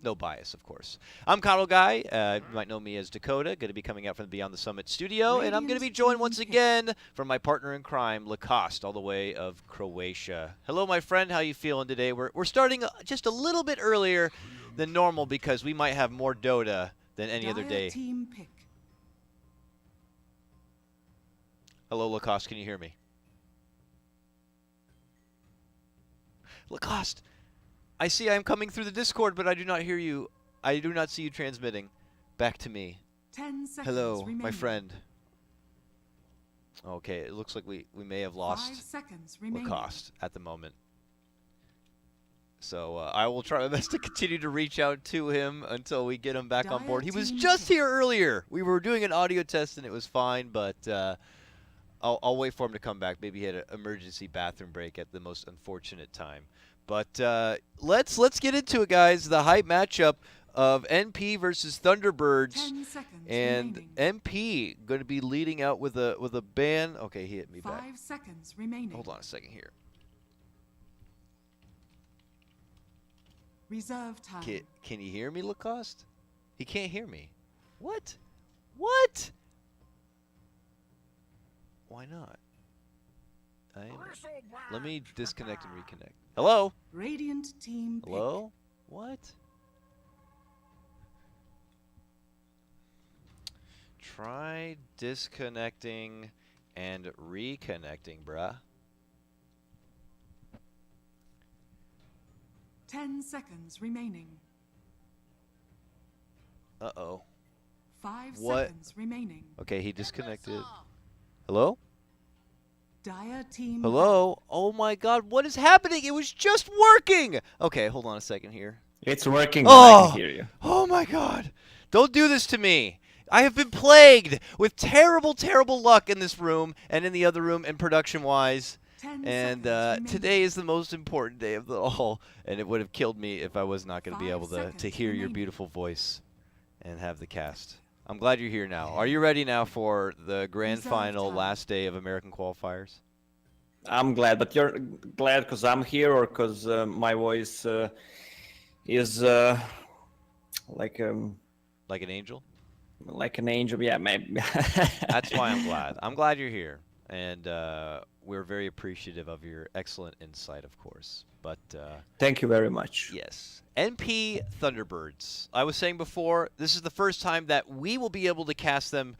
No bias, of course. I'm Coddle Guy. You might know me as Dakota. Going to be coming out from the Beyond the Summit studio, and I'm going to be joined once again from my partner in crime, Lacoste, all the way of Croatia. Hello, my friend. How you feeling today? We're starting just a little bit earlier than normal because we might have more Dota than any other day. Hello, Lacoste. Can you hear me? Lacoste. I see I am coming through the Discord, but I do not hear you. I do not see you transmitting back to me. 10 seconds Hello, remaining. my friend. Okay, it looks like we may have lost 5 seconds remaining. Lacoste at the moment. So I will try my best to continue to reach out to him until we get him back on board. He was just here earlier. We were doing an audio test and it was fine, but I'll wait for him to come back. Maybe he had an emergency bathroom break at the most unfortunate time. But let's get into it, guys. The hype matchup of NP versus Thunderbirds, 10 seconds and remaining. NP going to be leading out with a ban. Okay, he hit me 5 back. seconds remaining. Hold on a second here. Reserve time. Can you hear me, Lacoste? He can't hear me. What? What? Why not? Let me disconnect and reconnect. Hello? Radiant team pick. Hello? What? Try disconnecting and reconnecting, bruh. 10 seconds remaining. Uh-oh. 5 What? seconds remaining. Okay, he disconnected. Hello? Dire team. Hello? Oh my god, what is happening? It was just working! Okay, hold on a second here. It's working, but I can hear you. Oh my god. Don't do this to me. I have been plagued with terrible, terrible luck in this room and in the other room and production-wise. 10 And seconds today is the most important day of the all, and it would have killed me if I was not going to be 5 able to seconds hear your remaining. beautiful voice and have the cast. I'm glad you're here now. Are you ready now for the grand Reserve final time. last day of American qualifiers? I'm glad, but you're glad because I'm here or because my voice is like Like an angel? like an angel. Yeah, maybe. That's why I'm glad. I'm glad you're here, and we're very appreciative of your excellent insight, of course. But Thank you very much. yes, NP Thunderbirds. I was saying before, this is the first time that we will be able to cast them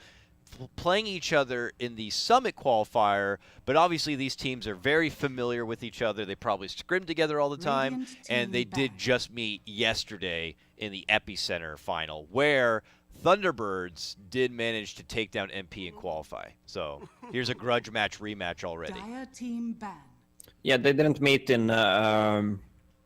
playing each other in the Summit qualifier, but obviously these teams are very familiar with each other. They probably scrim together all the time, Radiant and they team did back. just meet yesterday in the Epicenter final, where Thunderbirds did manage to take down MP and qualify. So here's a grudge match rematch already. Dire team ban. Yeah, they didn't meet in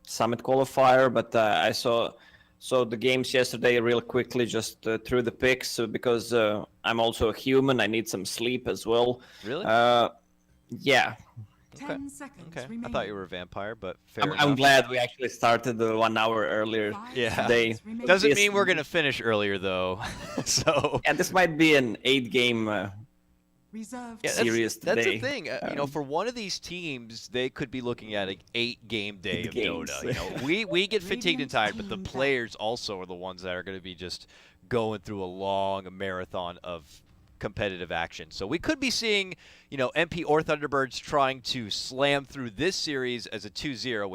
Summit qualifier, but I saw the games yesterday real quickly, just through the picks because I'm also a human. I need some sleep as well. Really? Yeah. 10 seconds Okay. I remaining. thought you were a vampire, but fair I'm enough. glad we actually started 1 hour earlier. 5 Yeah. seconds They- remaining. Doesn't Yes. mean we're going to finish earlier, though. So Yeah, this might be an 8-game Reserve yeah, time. serious that's today. the thing. For one of these teams, they could be looking at an 8-game day 8 of games. Dota. We get fatigued and Radiant tired, but the team back. players also are the ones that are going to be just going through a long marathon of competitive action. So we could be seeing, MP or Thunderbirds trying to slam through this series as a 2-0,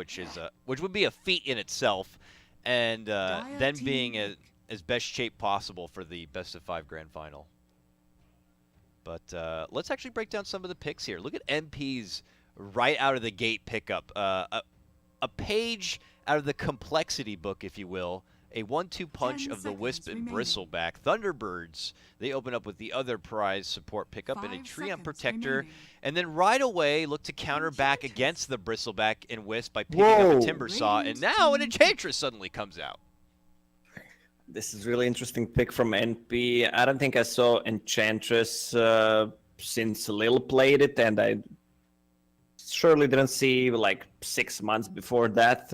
which would be a feat in itself, and then team being pick. as best shape possible for the best of 5 grand final. But let's actually break down some of the picks here. Look at MP's right out of the gate pickup. A page out of the complexity book, if you will. A 1-2 punch 10 of the seconds Wisp and remaining. Bristleback. Thunderbirds, they open up with the other prize support pickup and a 5 Treant seconds Protector. remaining. And then right away, look to counter back against the Bristleback and Wisp by picking up Whoa. a Timber Saw. And Radiant now an team Enchantress suddenly comes out. This is really interesting pick from NP. I don't think I saw Enchantress since Lil played it, and I surely didn't see like 6 months before that.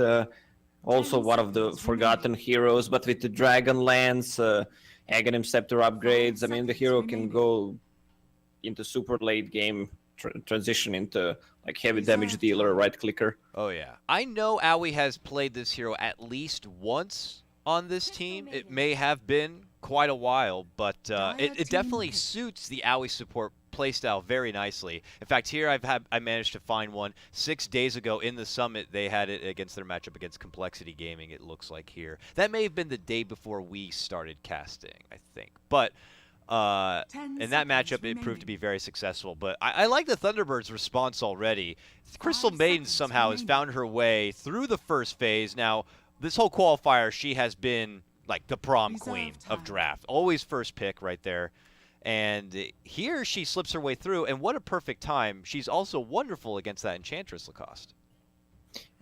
Also 10 one of the seconds forgotten heroes, but with the Dragon Lance, Aghanim Scepter upgrades, I mean the seconds hero can remaining. go into super late game, transition into like heavy damage Reserve dealer, time. right clicker. Oh, yeah. I know Owie has played this hero at least once on this team. It may have been quite a while, but it definitely suits the AoE support playstyle very nicely. In fact, here I managed to find one 6 days ago in the Summit. They had it against their matchup against Complexity Gaming, it looks like here. That may have been the day before we started casting, I think. But in that matchup, it proved to be very successful. But I like the Thunderbirds' response already. Crystal Maiden somehow has found her way through the first phase. Now, this whole qualifier, she has been like the prom queen of draft. Always first pick right there. And here she slips her way through, and what a perfect time. She's also wonderful against that Enchantress Lacoste.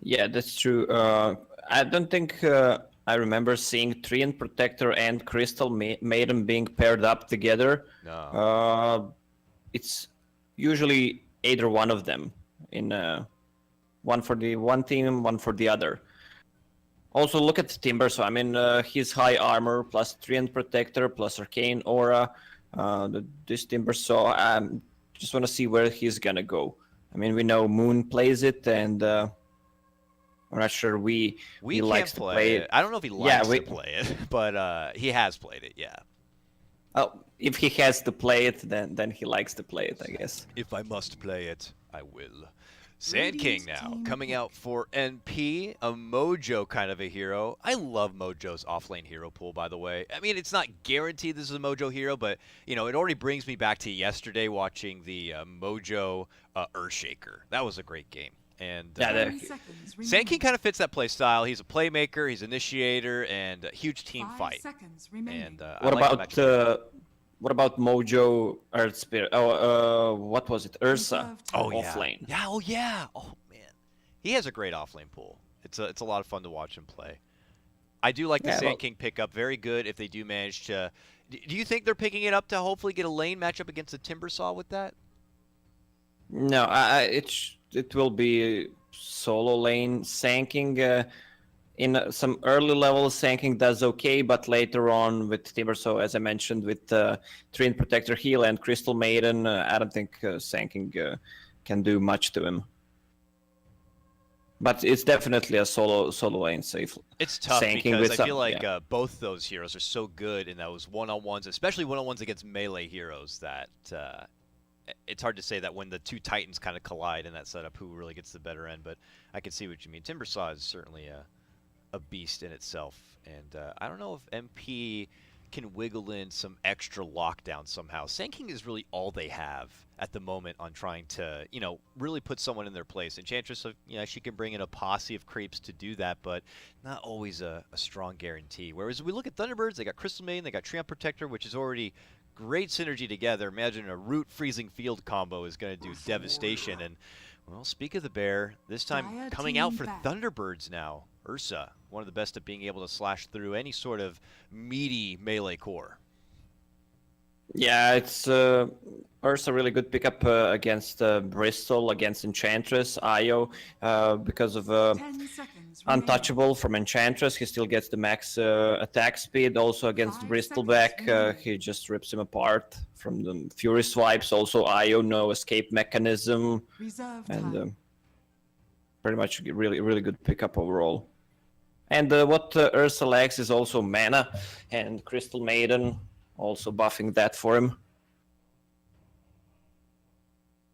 Yeah, that's true. I don't think I remember seeing Treant Protector and Crystal Maiden being paired up together. No. It's usually either one of them, in one for the one team, one for the other. Also, look at Timber. So I mean, his high armor plus Treant Protector plus Arcane Aura. This Timber, so I just want to see where he's gonna go. I mean, we know Moon plays it, and I'm not sure he likes to play it. I don't know if he likes to play it, but he has played it, yeah. Oh, if he has to play it, then he likes to play it, I guess. If I must play it, I will. Sand King now, coming out for NP, a Mojo kind of a hero. I love Mojo's offlane hero pool, by the way. I mean, it's not guaranteed this is a Mojo hero, but, you know, it already brings me back to yesterday watching the Mojo Earthshaker. That was a great game. And Sand King kind of fits that play style. He's a playmaker, he's initiator, and a huge team fight. And what about Mojo Earth Spirit? Oh, what was it? Ursa. Oh yeah. Offlane. Yeah. Oh yeah. Oh man, he has a great offlane pool. It's a lot of fun to watch him play. I do like the Sand King pickup. Very good if they do manage to. Do you think they're picking it up to hopefully get a lane matchup against the Timbersaw with that? No, it will be solo lane. Sand King. In some early levels, Sand King does okay, but later on with Timbersaw, as I mentioned, with Treant Protector heal and Crystal Maiden, I don't think Sand King can do much to him. But it's definitely a solo lane safe. It's tough because I feel like both those heroes are so good in those one-on-ones, especially one-on-ones against melee heroes, that it's hard to say that when the two Titans kind of collide in that setup, who really gets the better end. But I can see what you mean. Timbersaw is certainly a beast in itself, and I don't know if MP can wiggle in some extra lockdown somehow. Sand King is really all they have at the moment on trying to, you know, really put someone in their place. Enchantress, you know, she can bring in a posse of creeps to do that, but not always a strong guarantee. Whereas we look at Thunderbirds, they got Crystal Maiden, they got Treant Protector, which is already great synergy together. Imagine a root freezing field combo is going to do devastation. And well, speak of the bear, this time coming out for Thunderbirds now. Ursa, one of the best at being able to slash through any sort of meaty melee core. Yeah, it's Ursa really good pickup against Bristol, against Enchantress, Io, because of Untouchable from Enchantress. He still gets the max attack speed. Also against Bristleback, he just rips him apart from the Fury swipes. Also Io, no escape mechanism. And pretty much really good pickup overall. And what Ursa lacks is also mana, and Crystal Maiden also buffing that for him.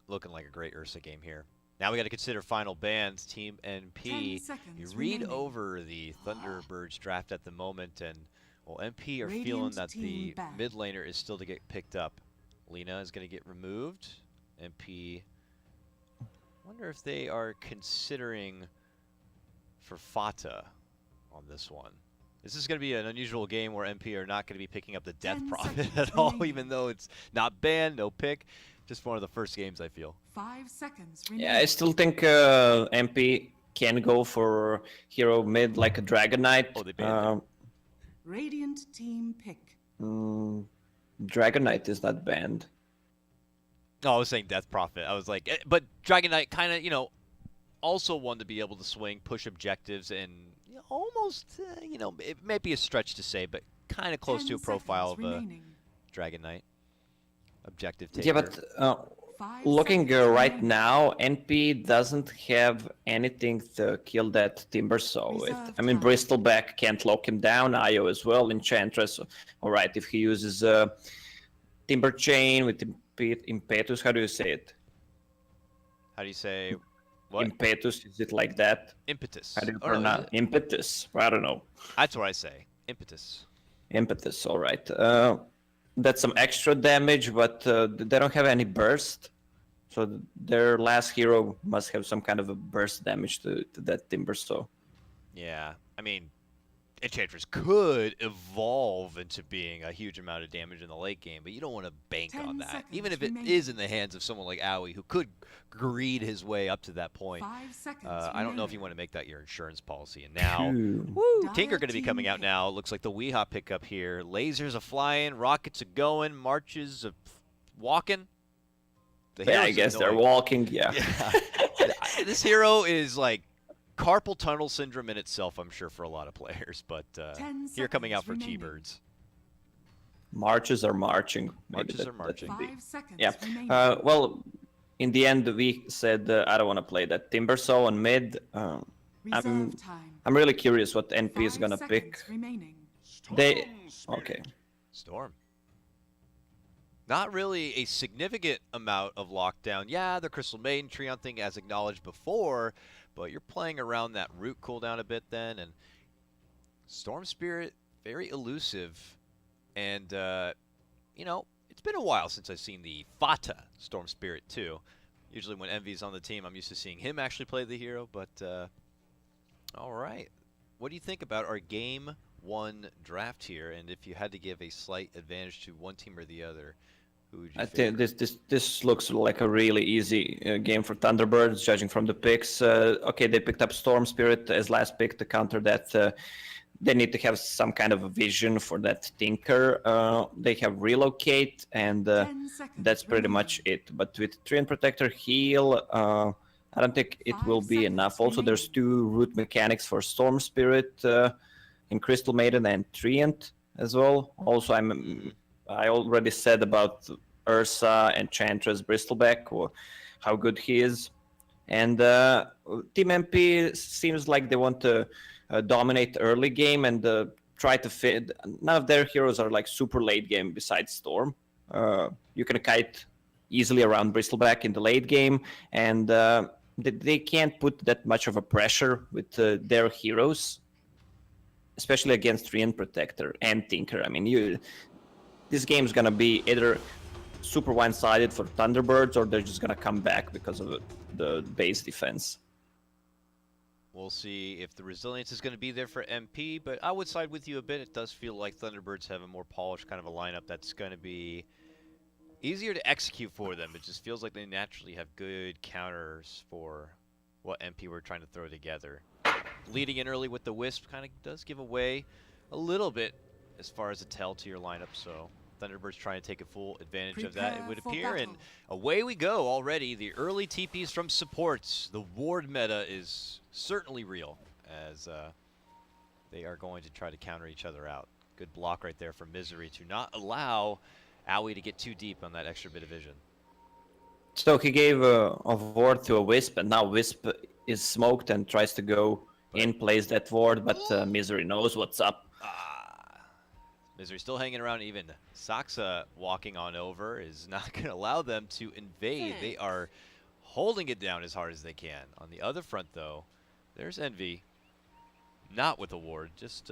Looking like a great Ursa game here. Now we got to consider final bans. Team NP, you read over the Thunderbirds draft at the moment, and well, NP are feeling that the mid laner is still to get picked up. Lina is going to get removed. NP, wonder if they are considering for Fata on this one. This is going to be an unusual game where MP are not going to be picking up the Death Prophet at all, even though it's not banned, no pick. Just one of the first games, I feel. 5 seconds. Yeah, I still think MP can go for hero mid like a Dragon Knight. Oh, they banned Radiant team pick. Dragon Knight is not banned. No, I was saying Death Prophet. I was like, but Dragon Knight kind of, you know, also one to be able to swing, push objectives, and almost, you know, it may be a stretch to say, but kind of close to a profile of a Dragon Knight. Objective taker. Yeah, but looking 5 seconds right remaining. now, NP doesn't have anything to kill that Timber Saw with. Reserve I mean, time. Bristleback can't lock him down. Io as well. Enchantress. All right, if he uses Timber Chain with Impetus, how do you say it? How do you say what? Impetus, is it like that? Impetus. How do you Oh, no, is pronounce it? Impetus? I don't know. That's what I say. Impetus. Impetus, all right. That's some extra damage, but they don't have any burst. So their last hero must have some kind of a burst damage to that Timber Saw. Yeah, I mean, Enchantress could evolve into being a huge amount of damage in the late game, but you don't want to bank 10 on that. seconds Even if it remaining. is in the hands of someone like Owie, who could greed his way up to that point. 5 seconds I don't know if you remaining. want to make that your insurance policy. And now, Phew. woo, Dire Tinker going to be team coming out hit. now. Looks like the Weehaw pickup here. Lasers are flying, rockets are going, marches are walking. The Yeah, I hero's guess they're annoying. walking. Yeah. Yeah. This hero is like carpal tunnel syndrome in itself, I'm sure, for a lot of players. But 10 here coming out for seconds remaining. T-Birds. Marches are marching. Marches are that marching. would be- 5 seconds Yeah. remaining. Well, in the end, we said I don't want to play that Timber Saw on mid. Reserve time. I'm really curious what NP is 5 gonna seconds pick. remaining. They okay. Storm. Not really a significant amount of lockdown. Yeah, the Crystal Maiden Treant thing as acknowledged before, but you're playing around that root cooldown a bit then, and Storm Spirit, very elusive. And, you know, it's been a while since I've seen the Fata Storm Spirit too. Usually when Envy's on the team, I'm used to seeing him actually play the hero, but, all right. What do you think about our Game 1 draft here, and if you had to give a slight advantage to one team or the other, who would you I favor? think this looks like a really easy game for Thunderbirds, judging from the picks. Okay, they picked up Storm Spirit as last pick to counter that. They need to have some kind of a vision for that Tinker. They have Relocate, and 10 seconds that's pretty remaining. much it. But with Treant Protector, Heal, I don't think it 5 will be seconds enough. Also, there's 2 root mechanics for Storm Spirit in Crystal Maiden and Treant as well. Also, I already said about Ursa, Enchantress, Bristleback, or how good he is. And Team MP seems like they want to dominate early game and try to fit. None of their heroes are like super late game besides Storm. You can kite easily around Bristleback in the late game, and they can't put that much of a pressure with their heroes, especially against Treant Protector and Tinker. I mean, this game's gonna be either super one-sided for Thunderbirds, or they're just gonna come back because of the base defense. We'll see if the resilience is going to be there for MP, but I would side with you a bit. It does feel like Thunderbirds have a more polished kind of a lineup that's going to be easier to execute for them. It just feels like they naturally have good counters for what MP were trying to throw together. Leading in early with the Wisp kind of does give away a little bit as far as a tell to your lineup, so Thunderbirds trying to take a full advantage of that, it would Prepare for appear, and battle. away we go already. The early TPs from supports. The ward meta is certainly real, as they are going to try to counter each other out. Good block right there from Misery to not allow Owie to get too deep on that extra bit of vision. So he gave a ward to a Wisp, and now Wisp is smoked and tries to go in, plays that ward, but Misery knows what's up. Misery still hanging around even. Saxa walking on over is not going to allow them to invade. They are holding it down as hard as they can. On the other front, though, there's Envy. Not with a ward, just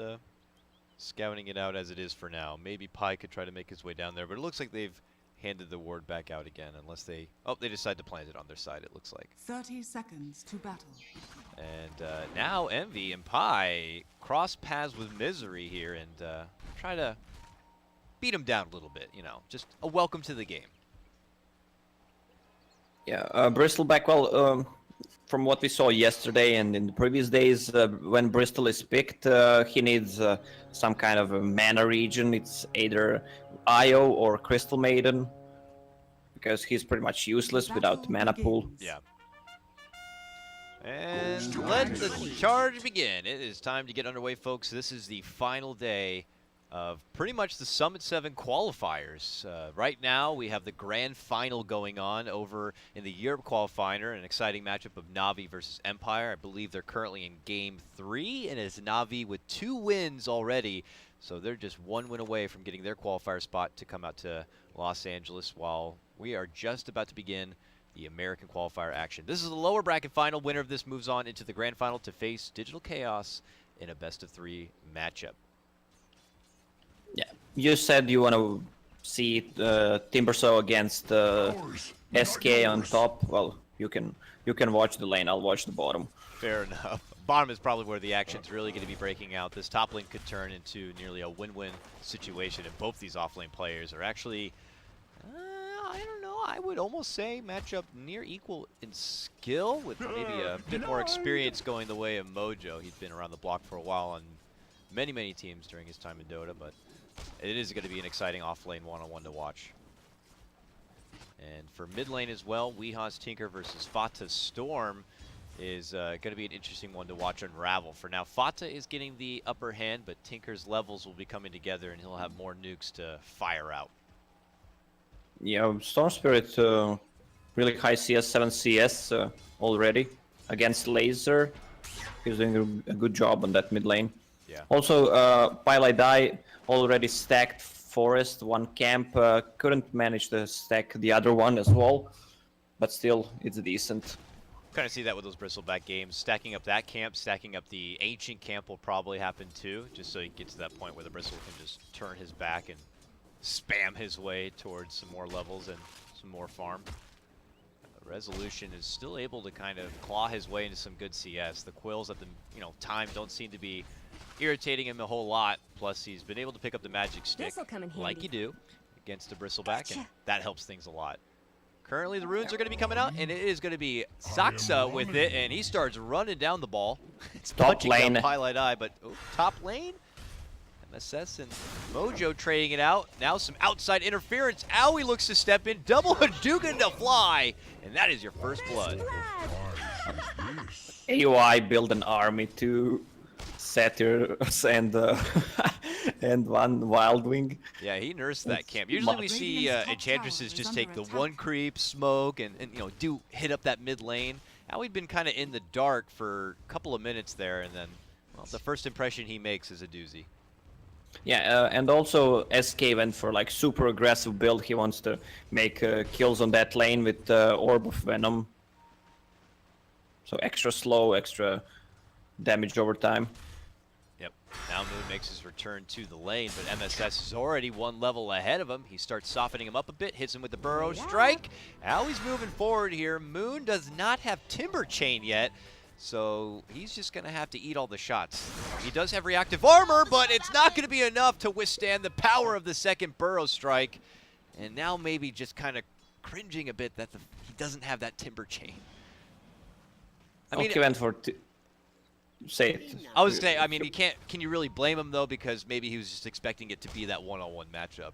scouting it out as it is for now. Maybe Pi could try to make his way down there, but it looks like they've handed the ward back out again, unless they... Oh, they decide to plant it on their side, it looks like. 30 seconds to battle. And now Envy and Pi cross paths with Misery here and try to beat him down a little bit, you know. Just a welcome to the game. Yeah, Bristleback, well, from what we saw yesterday and in the previous days, when Bristol is picked, he needs some kind of a mana region. It's either Io or Crystal Maiden, because he's pretty much useless without Battle mana pool. begins. Yeah. And let the charge begin. It is time to get underway, folks. This is the final day of pretty much the Summit 7 qualifiers. Right now, we have the grand final going on over in the Europe qualifier, an exciting matchup of Na'Vi versus Empire. I believe they're currently in Game 3, and it's Na'Vi with 2 wins already, so they're just 1 win away from getting their qualifier spot to come out to Los Angeles, while we are just about to begin the American qualifier action. This is the lower bracket final. Winner of this moves on into the grand final to face Digital Chaos in a best-of-3 matchup. Yeah, you said you want to see Timbersaw against SK on top. Well, you can watch the lane. I'll watch the bottom. Fair enough. Bottom is probably where the action's really going to be breaking out. This top lane could turn into nearly a win-win situation, and both these off-lane players are actually, I don't know, I would almost say matchup near equal in skill, with maybe a bit more experience going the way of Mojo. He's been around the block for a while on many, many teams during his time in Dota, but it is going to be an exciting off-lane one-on-one to watch. And for mid lane as well, Weeha's Tinker versus Fata's Storm is going to be an interesting one to watch unravel. For now, Fata is getting the upper hand, but Tinker's levels will be coming together, and he'll have more nukes to fire out. Yeah, Storm Spirit, really high CS, 7 CS already against Laser. He's doing a good job on that mid lane. Yeah. Also, Pylai already stacked Forest, 1 camp. Couldn't manage to stack the other one as well, but still, it's decent. Kind of see that with those Bristleback games. Stacking up that camp, stacking up the Ancient camp will probably happen too, just so he gets to that point where the Bristle can just turn his back and spam his way towards some more levels and some more farm. Resolution is still able to kind of claw his way into some good CS. The Quills at the time don't seem to be irritating him a whole lot. Plus, he's been able to pick up the magic stick like you do against a Bristleback, and that helps things a lot. Currently, the runes are going to be coming out, and it is going to be Saksa with it, and he starts running down the ball. It's top lane. Highlight eye, but top lane. MSS and Mojo trading it out. Now some outside interference. Owie looks to step in. Double Hadouken to fly, and that is your first blood. AOI build an army to Satyrs and and 1 Wild Wing. Yeah, he nursed that camp. Usually we see Enchantresses just take the 1 creep, smoke, and hit up that mid lane. Owie'd been kind of in the dark for a couple of minutes there, and then the first impression he makes is a doozy. Yeah, and also SK went for like super aggressive build. He wants to make kills on that lane with Orb of Venom. So extra slow, extra damage over time. Yep. Now Moon makes his return to the lane, but MSS is already 1 level ahead of him. He starts softening him up a bit, hits him with the Burrow Strike. Now he's moving forward here. Moon does not have Timber Chain yet, so he's just going to have to eat all the shots. He does have reactive armor, but it's not going to be enough to withstand the power of the second Burrow Strike. And now maybe just kind of cringing a bit that he doesn't have that Timber Chain. I mean, okay, went for say it. I was saying, I mean, can you really blame him though, because maybe he was just expecting it to be that one-on-one matchup.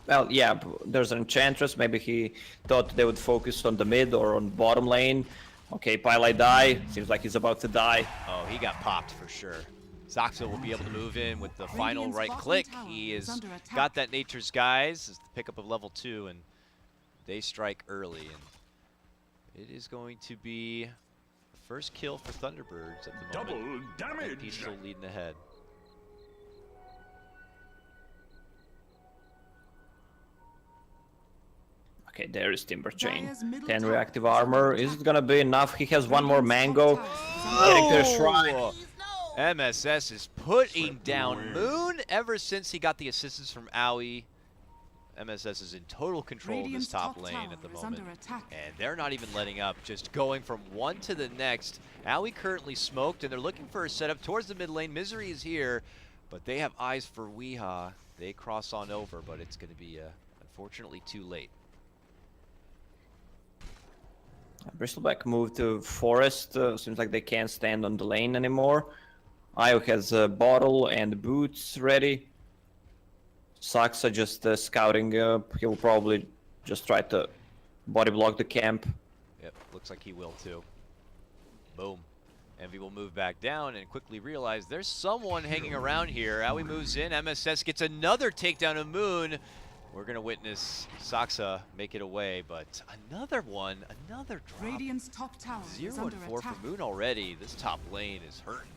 Well, yeah, there's an Enchantress. Maybe he thought they would focus on the mid or on bottom lane. Okay, Pylai seems like he's about to die. Oh, he got popped for sure. Zoxo will be able to move in with the final right click. He has got that Nature's Guise, as the pickup of level 2, and they strike early. And it is going to be the first kill for Thunderbirds at the moment. Double damage! And he's still leading ahead. Okay, there is Timber Chain. 10 reactive armor. Is it gonna be enough? He has 1 more mango. Getting to the shrine. MSS is putting down Moon ever since he got the assistance from Owie. MSS is in total control of this top lane at the moment. And they're not even letting up, just going from one to the next. Owie currently smoked, and they're looking for a setup towards the mid lane. Misery is here, but they have eyes for Weeha. They cross on over, but it's going to be, unfortunately, too late. Bristleback moved to Forest. Seems like they can't stand on the lane anymore. Io has a bottle and boots ready. Saksa just scouting. He'll probably just try to body block the camp. Yep, looks like he will too. Boom. Envy will move back down and quickly realize there's someone hanging around here. Aoi moves in. MSS gets another takedown of Moon. We're going to witness Saksa make it away, but another one, another drop. Radiant's top tower is 0 under and 4 attack. for Moon already. This top lane is hurting.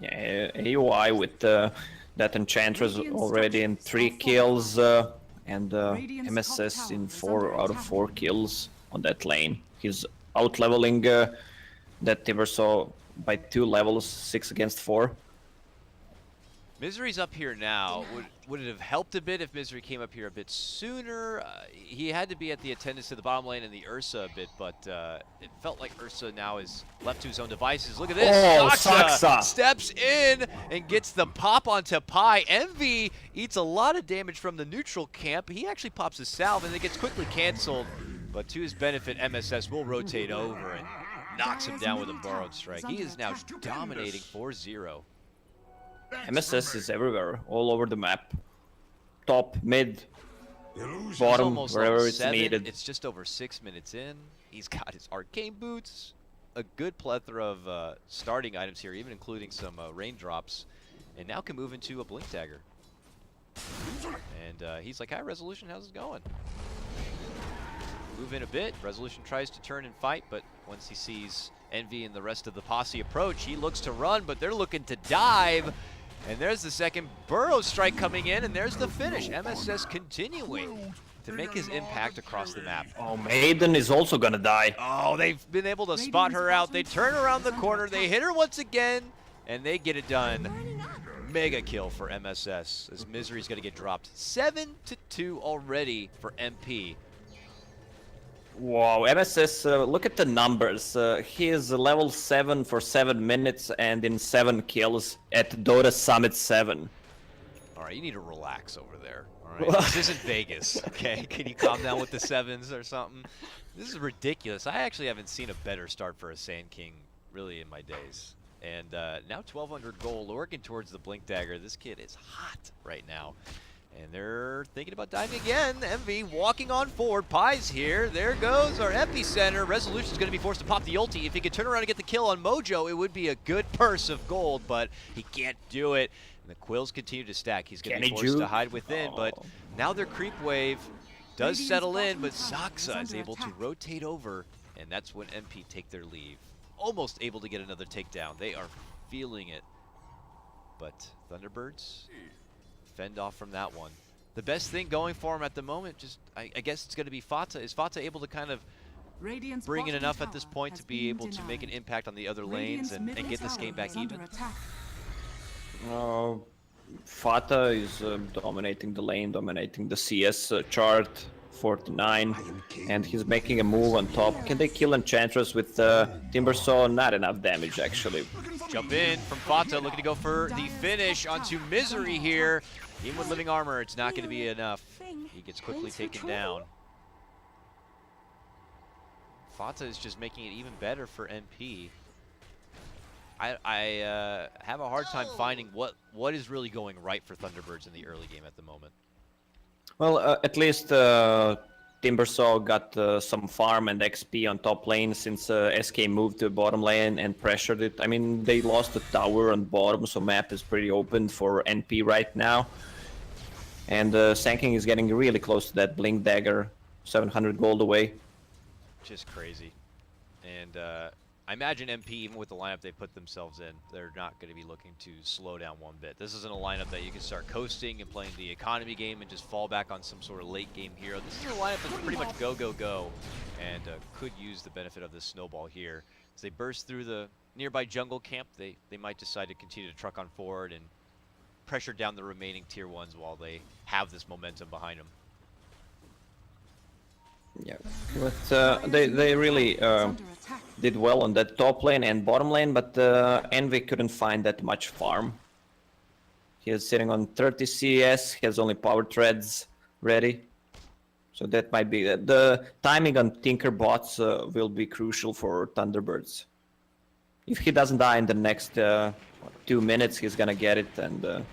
Yeah, AOI with that Enchantress already in 3 kills, and MSS in 4 out of 4 kills on that lane. He's out-leveling that Timbersaw by 2 levels, 6 against 4. Misery's up here now. Would it have helped a bit if Misery came up here a bit sooner? He had to be at the attendance to the bottom lane and the Ursa a bit, but it felt like Ursa now is left to his own devices. Look at this. Oh, Saksa Saksa steps in and gets the pop onto Pi. Envy eats a lot of damage from the neutral camp. He actually pops a salve and it gets quickly canceled. But to his benefit, MSS will rotate over and knocks him down with a borrowed strike. He is now dominating 4-0. MSS is everywhere, all over the map. Top, mid, He's bottom, almost wherever level it's 7. needed. It's just over 6 minutes in. He's got his arcane boots, a good plethora of starting items here, even including some raindrops, and now can move into a blink dagger. And he's like, hi, Resolution, how's it going? Move in a bit. Resolution tries to turn and fight, but once he sees Envy and the rest of the posse approach, he looks to run, but they're looking to dive. And there's the second burrow strike coming in, and there's the finish. MSS continuing to make his impact across the map. Oh, Maiden is also gonna die. Oh, they've been able to spot her out. They turn around the corner, they hit her once again, and they get it done. Mega kill for MSS as Misery's gonna get dropped. 7-2 already for MP. Wow, MSS, look at the numbers. He is level 7 for 7 minutes and in 7 kills at Dota Summit 7. All right, you need to relax over there. All right, this isn't Vegas, okay? Can you calm down with the 7s or something? This is ridiculous. I actually haven't seen a better start for a Sand King really in my days. And now 1,200 gold, working towards the Blink Dagger. This kid is hot right now. And they're thinking about diving again. Envy walking on forward. Pi's here. There goes our epicenter. Resolution's going to be forced to pop the ulti. If he could turn around and get the kill on Mojo, it would be a good purse of gold, but he can't do it. And the quills continue to stack. He's going to be forced to hide within, but now their creep wave does settle in, but Saksa is able to rotate over, and that's when MP take their leave. Almost able to get another takedown. They are feeling it. But Thunderbirds fend off from that one. The best thing going for him at the moment, just I guess it's going to be Fata. Is Fata able to kind of bring in enough at this point to be able to make an impact on the other lanes and get this game back even? Fata is dominating the lane, dominating the CS chart, 49, and he's making a move on top. Can they kill Enchantress with Timbersaw? Not enough damage, actually. Jump in from Fata, looking to go for the finish onto Misery here. Even with living armor, it's not going to be enough. He gets quickly taken down. Fata is just making it even better for MP. I have a hard time finding what is really going right for Thunderbirds in the early game at the moment. Well, at least Timbersaw got some farm and XP on top lane since SK moved to bottom lane and pressured it. I mean, they lost the tower on bottom, so map is pretty open for NP right now. And Sand King is getting really close to that Blink Dagger, 700 gold away. Just crazy. And I imagine MP, even with the lineup they put themselves in, they're not going to be looking to slow down one bit. This isn't a lineup that you can start coasting and playing the economy game and just fall back on some sort of late game hero. This is a lineup that's pretty much go, go, go, and could use the benefit of this snowball here. As they burst through the nearby jungle camp, they might decide to continue to truck on forward and pressure down the remaining tier 1s while they have this momentum behind them. Yeah, but they really did well on that top lane and bottom lane, but Envy couldn't find that much farm. He is sitting on 30 CS, he has only power treads ready. So that might be the timing on Tinker bots will be crucial for Thunderbirds. If he doesn't die in the next 2 minutes, he's gonna get it, and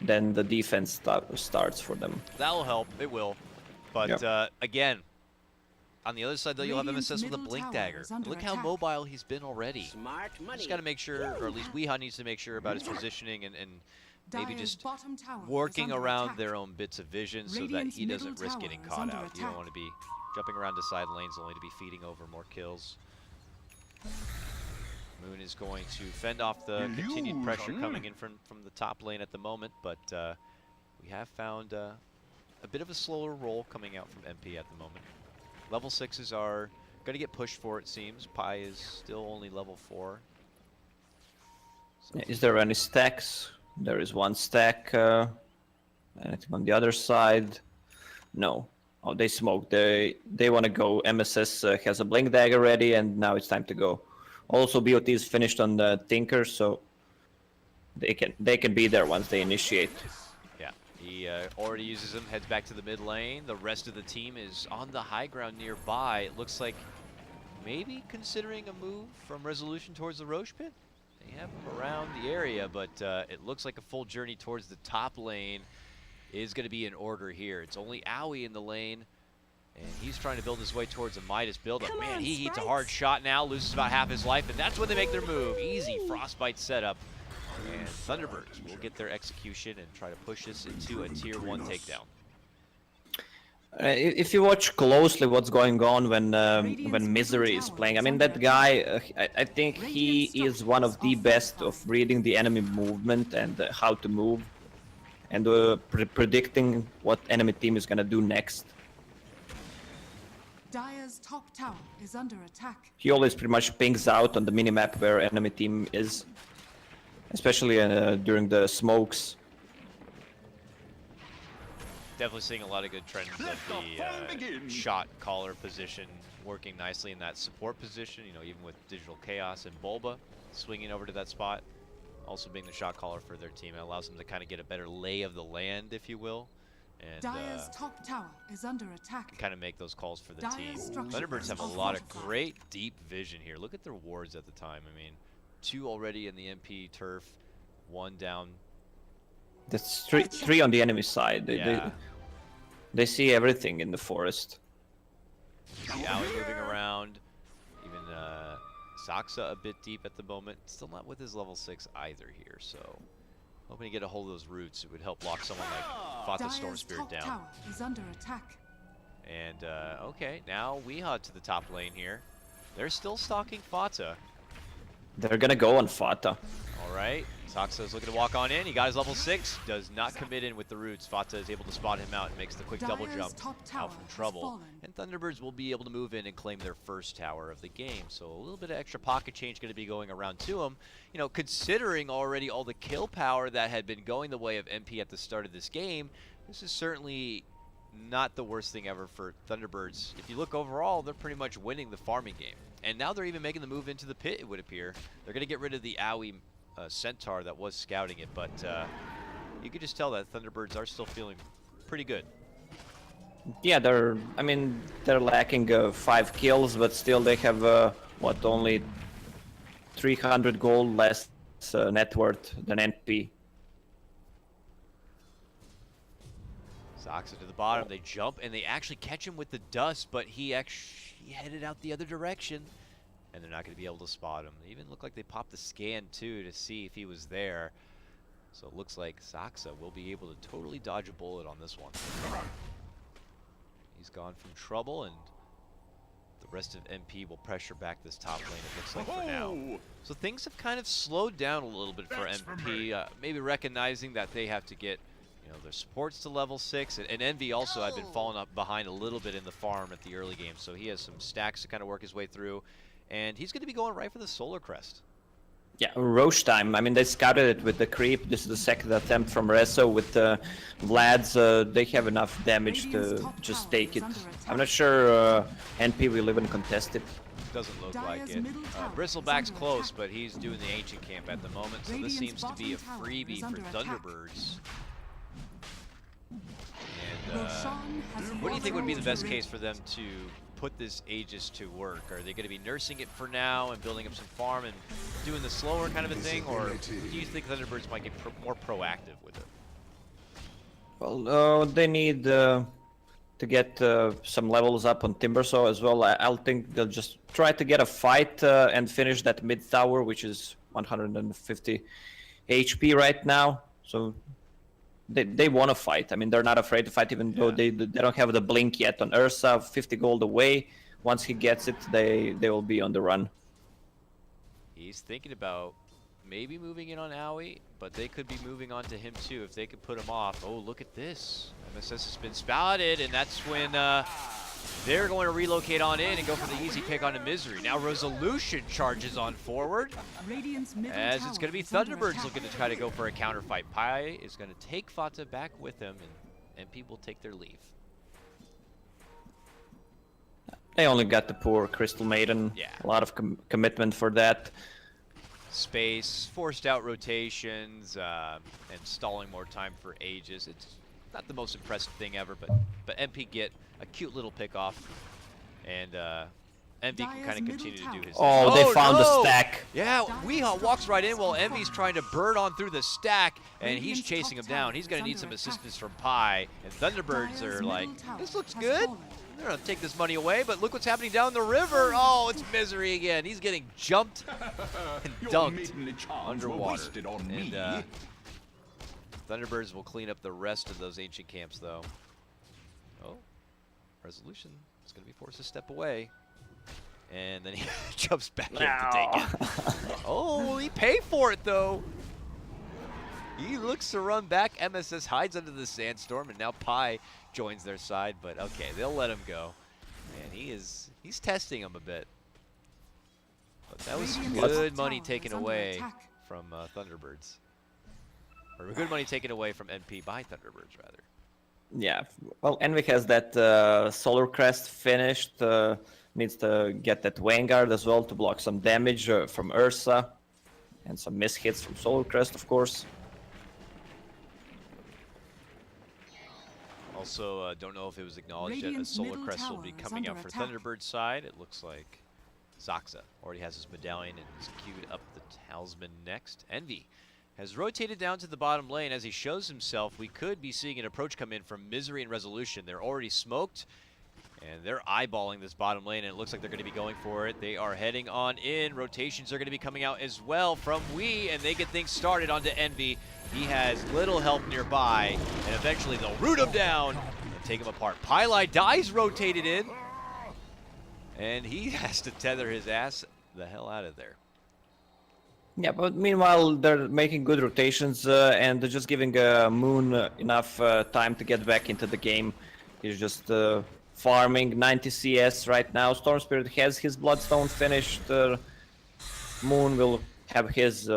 then the defense starts for them. That'll help, it will. But again, On the other side, though, you'll have Radiant's MSS with a middle Blink tower Dagger. is under Look how attack. mobile he's been already. Smart money. Just got to make sure, or at least Weeha needs to make sure about his positioning and maybe Dire's just bottom tower is working under around attack. their own bits of vision so that Radiant's he doesn't middle risk tower getting is caught under out. You don't attack. want to be jumping around to side lanes only to be feeding over more kills. Moon is going to fend off the continued pressure coming in from the top lane at the moment, but we have found a bit of a slower roll coming out from MP at the moment. Level 6s are going to get pushed for, it seems. Pi is still only level 4. So Is there any stacks? There is one stack. Anything on the other side? No. Oh, they smoked. They want to go. MSS has a Blink Dagger ready, and now it's time to go. Also, BOT is finished on the Tinker, so they can be there once they initiate. yeah, he already uses them, heads back to the mid lane. The rest of the team is on the high ground nearby. It looks like maybe considering a move from Resolution towards the Roche pit. They have him around the area, but it looks like a full journey towards the top lane is going to be in order here. It's only Owie in the lane, and he's trying to build his way towards a Midas buildup. Come Man, on, he eats a Sprites. hard shot now, loses about half his life, and that's when they make their move. Easy Frostbite setup. And Thunderbirds will get their execution and try to push this into a tier 1 takedown. If you watch closely what's going on when Misery is playing, I mean, that guy, I think he is one of the best of reading the enemy movement and how to move, and predicting what enemy team is going to do next. Dire's top tower is under attack. He always pretty much pings out on the minimap where enemy team is, especially during the smokes. Definitely seeing a lot of good trends of the shot caller position working nicely in that support position, you know, even with Digital Chaos and Bulba swinging over to that spot. Also being the shot caller for their team. It allows them to kind of get a better lay of the land, if you will. And Dire's top tower is under attack. kind of make those calls for the Dire's team. structures Thunderbirds have a are lot of fortified. great deep vision here. Look at their wards at the time. I mean, 2 already in the MP turf, 1 down. That's three on the enemy side. Yeah. They see everything in the forest. You see Owie moving around. Even Saxa a bit deep at the moment. Still not with his level 6 either here, so hoping to get a hold of those roots. It would help lock someone like Fata Storm Dire's Spirit top down. tower is under attack. And okay, now Weeha to the top lane here. They're still stalking Fata. They're gonna go on Fata. All right, Saxa's looking to walk on in. He got his level 6, does not commit in with the roots. Fata is able to spot him out and makes the quick double Dire's jump top tower out from has trouble. fallen. And Thunderbirds will be able to move in and claim their first tower of the game. So a little bit of extra pocket change going to be going around to them. You know, considering already all the kill power that had been going the way of MP at the start of this game, this is certainly not the worst thing ever for Thunderbirds. If you look overall, they're pretty much winning the farming game. And now they're even making the move into the pit, it would appear. They're going to get rid of the Owie Centaur that was scouting it, but you could just tell that Thunderbirds are still feeling pretty good. Yeah, they're lacking 5 kills, but still they have what, only 300 gold less net worth than NP. Saxa to the bottom, they jump and they actually catch him with the dust, but he actually headed out the other direction, and they're not going to be able to spot him. They even look like they popped the scan too to see if he was there. So it looks like Saxa will be able to totally dodge a bullet on this one. He's gone from trouble, and the rest of MP will pressure back this top lane, it looks like, for now. So things have kind of slowed down a little bit for MP, maybe recognizing that they have to get, you know, their supports to level 6, and Envy also had been falling up behind a little bit in the farm at the early game, so he has some stacks to kind of work his way through, and he's going to be going right for the Solar Crest. Yeah, Roche time. I mean, they scouted it with the creep. This is the second attempt from Rezo with Vlad's. They have enough damage to just take it. I'm not sure NP will even contest it. Doesn't look like it. Bristleback's close, but he's doing the Ancient Camp at the moment, so this seems to be a freebie for Thunderbirds. And what do you think would be the best case for them to put this Aegis to work? Are they going to be nursing it for now and building up some farm and doing the slower kind of a thing, or do you think Thunderbirds might get more proactive with it? Well, they need to get some levels up on Timbersaw as well. I'll think they'll just try to get a fight and finish that mid tower, which is 150 HP right now. So they want to fight. I mean, they're not afraid to fight, even though they don't have the blink yet on Ursa. 50 gold away. Once he gets it, they will be on the run. He's thinking about maybe moving in on Owie, but they could be moving on to him too if they could put him off. Oh, look at this. MSS has been spotted, and that's when they're going to relocate on in and go for the easy pick onto Misery. Now Resolution charges on forward, as it's going to be Thunderbirds looking to try to go for a counter fight. Pi is going to take Fata back with him, and MP will take their leave. They only got the poor Crystal Maiden. Yeah. A lot of commitment for that. Space, forced out rotations, and stalling more time for Aegis. It's not the most impressive thing ever, but MP get a cute little pick off, and Envy can kind of continue to do his Oh, thing. they found no! the stack. Yeah, Weehaw walks right in while Envy's trying to burn on through the stack, and he's chasing him down. He's going to need some assistance from Pi, and Thunderbirds are like, this looks good. They're going to take this money away, but look what's happening down the river. Oh, it's Misery again. He's getting jumped and dunked underwater. And Thunderbirds will clean up the rest of those ancient camps, though. Oh, Resolution is going to be forced to step away. And then he jumps back in to take it. Oh, will he pay for it, though? He looks to run back. MSS hides under the sandstorm, and now Pi joins their side. But okay, they'll let him go. Man, he's testing him a bit. But that was good money taken away from Thunderbirds. Or good money taken away from NP by Thunderbirds, rather. Yeah, well, Envy has that Solar Crest finished. Needs to get that Vanguard as well to block some damage from Ursa. And some mishits from Solar Crest, of course. Also, don't know if it was acknowledged yet, a Solar Crest will be coming out for Thunderbird's side. It looks like Zaxa already has his medallion and is queued up the Talisman next. Envy has rotated down to the bottom lane. As he shows himself, we could be seeing an approach come in from Misery and Resolution. They're already smoked, and they're eyeballing this bottom lane, and it looks like they're going to be going for it. They are heading on in. Rotations are going to be coming out as well from Wii, and they get things started onto Envy. He has little help nearby, and eventually they'll root him down and take him apart. Pylai dies rotated in, and he has to tether his ass the hell out of there. Yeah, but meanwhile, they're making good rotations and they're just giving Moon enough time to get back into the game. He's just farming 90 CS right now. Storm Spirit has his Bloodstone finished. Moon will have his...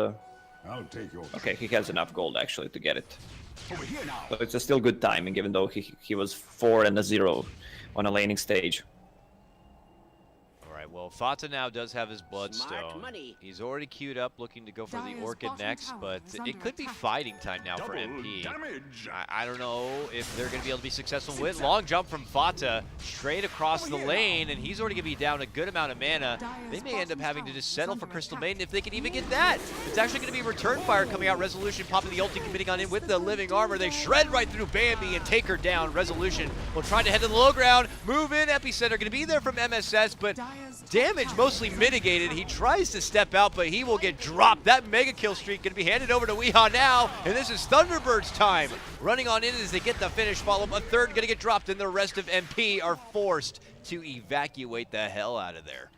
I'll take your... Okay, he has enough gold actually to get it. Over here now. So it's still good timing, even though he was 4 and a 0 on a laning stage. Well, Fata now does have his Bloodstone. He's already queued up, looking to go for the Orchid next, but it could be fighting time now for MP. I don't know if they're going to be able to be successful with long jump from Fata straight across the lane, and he's already going to be down a good amount of mana. They may end up having to just settle for Crystal Maiden if they can even get that. It's actually going to be Return Fire coming out. Resolution popping the ulti, committing on in with the living armor. They shred right through Bambi and take her down. Resolution will try to head to the low ground, move in. Epicenter going to be there from MSS, but damage mostly mitigated. He tries to step out, but he will get dropped. That mega kill streak going to be handed over to Weehaw now, and this is Thunderbird's time. Running on in as they get the finish. Follow up a third, going to get dropped, and the rest of MP are forced to evacuate the hell out of there.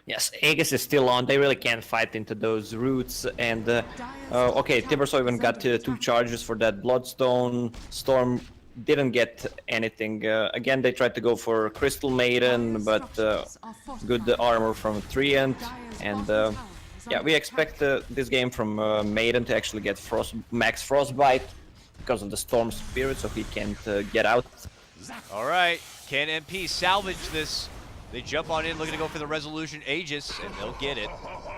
Yes, Aegis is still on. They really can't fight into those roots. And okay, Timbersaw even got 2 charges for that Bloodstone. Storm didn't get anything. Again, they tried to go for Crystal Maiden, but good armor from Treant. And yeah, we expect this game from Maiden to actually get max Frostbite because of the Storm Spirit, so he can't get out. All right, can MP salvage this? They jump on in, looking to go for the Resolution Aegis, and they'll get it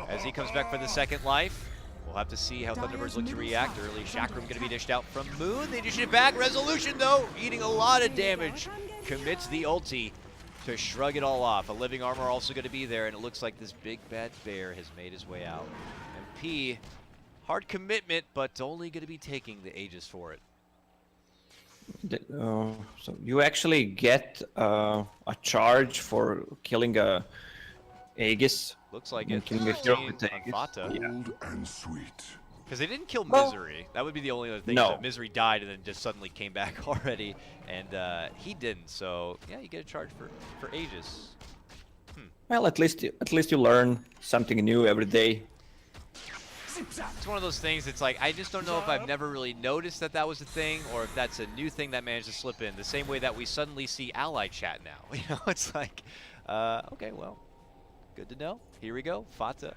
as he comes back for the second life. We'll have to see how Thunderbirds look to react. Early Chakram going to be dished out from Moon. They dish it back. Resolution, though, eating a lot of damage. Commits the ulti to shrug it all off. A living armor also going to be there, and it looks like this big bad bear has made his way out. MP, hard commitment, but only going to be taking the Aegis for it. So you actually get a charge for killing a Aegis. Looks like And it. killing a hero 15 with on Aegis. Fata. Bold and sweet. Because they didn't kill Well, Misery. That would be the only other thing. no. So Misery died and then just suddenly came back already. And he didn't. So, yeah, you get a charge for Aegis. Well, at least you learn something new every day. It's one of those things, it's like, I just don't know if I've never really noticed that that was a thing, or if that's a new thing that managed to slip in. The same way that we suddenly see ally chat now. You know, it's like, okay, well, good to know. Here we go, Fata.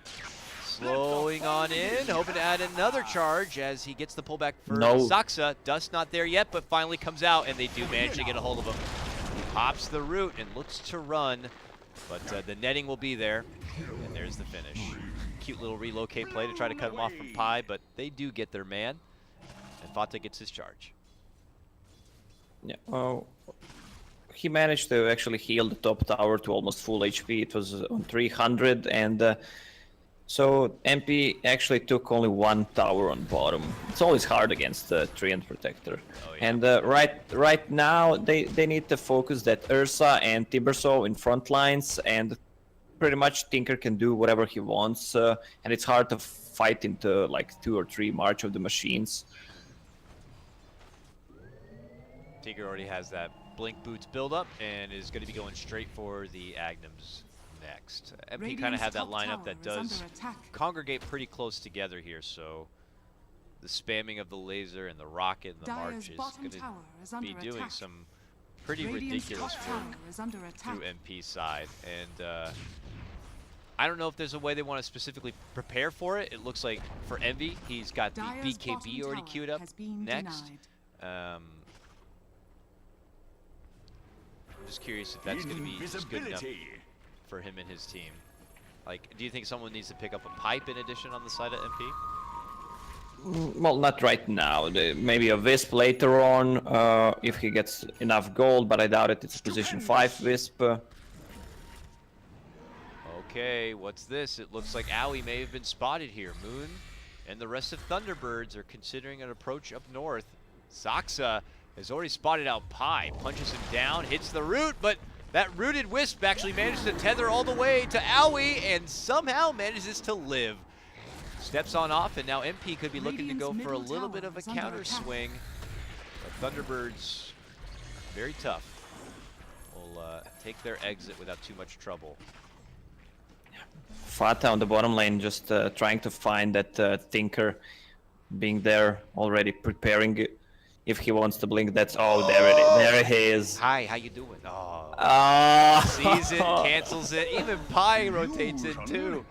Slowing on in, hoping to add another charge as he gets the pullback for Saxa. Dust not there yet, but finally comes out, and they do manage to get a hold of him. He pops the root and looks to run, but the netting will be there, and there's the finish. Cute little relocate play to try to cut him off from Pi, but they do get their man, and Fata gets his charge. Yeah. Well, he managed to actually heal the top tower to almost full HP. It was on 300, and so MP actually took only one tower on bottom. It's always hard against the Treant Protector. Oh, yeah. And right now they need to focus that Ursa and Timbersaw in front lines, and pretty much Tinker can do whatever he wants, and it's hard to fight into like 2 or 3 March of the Machines. Tinker already has that Blink Boots build up and is going to be going straight for the Agnums next. MP kind of have that lineup that does congregate pretty close together here, so the spamming of the laser and the rocket and the March is going to be doing some pretty ridiculous work through MP's side. And I don't know if there's a way they want to specifically prepare for it. It looks like for Envy, he's got the BKB already queued up next. I'm just curious if that's going to be just good enough for him and his team. Like, do you think someone needs to pick up a pipe in addition on the side of MP? Well, not right now. Maybe a Wisp later on, if he gets enough gold, but I doubt it. It's position 5 Wisp. Okay, what's this? It looks like Owie may have been spotted here. Moon and the rest of Thunderbirds are considering an approach up north. Saxa has already spotted out Pi, punches him down, hits the root, but that rooted Wisp actually manages to tether all the way to Owie and somehow manages to live. Steps on off, and now MP could be looking to go for a little bit of a counter swing. But Thunderbirds, very tough, will take their exit without too much trouble. Fata on the bottom lane just trying to find that Tinker, being there already preparing it. If he wants to blink, that's there he is. Hi, how you doing? Oh, sees it, cancels it. Even Pi rotates it too.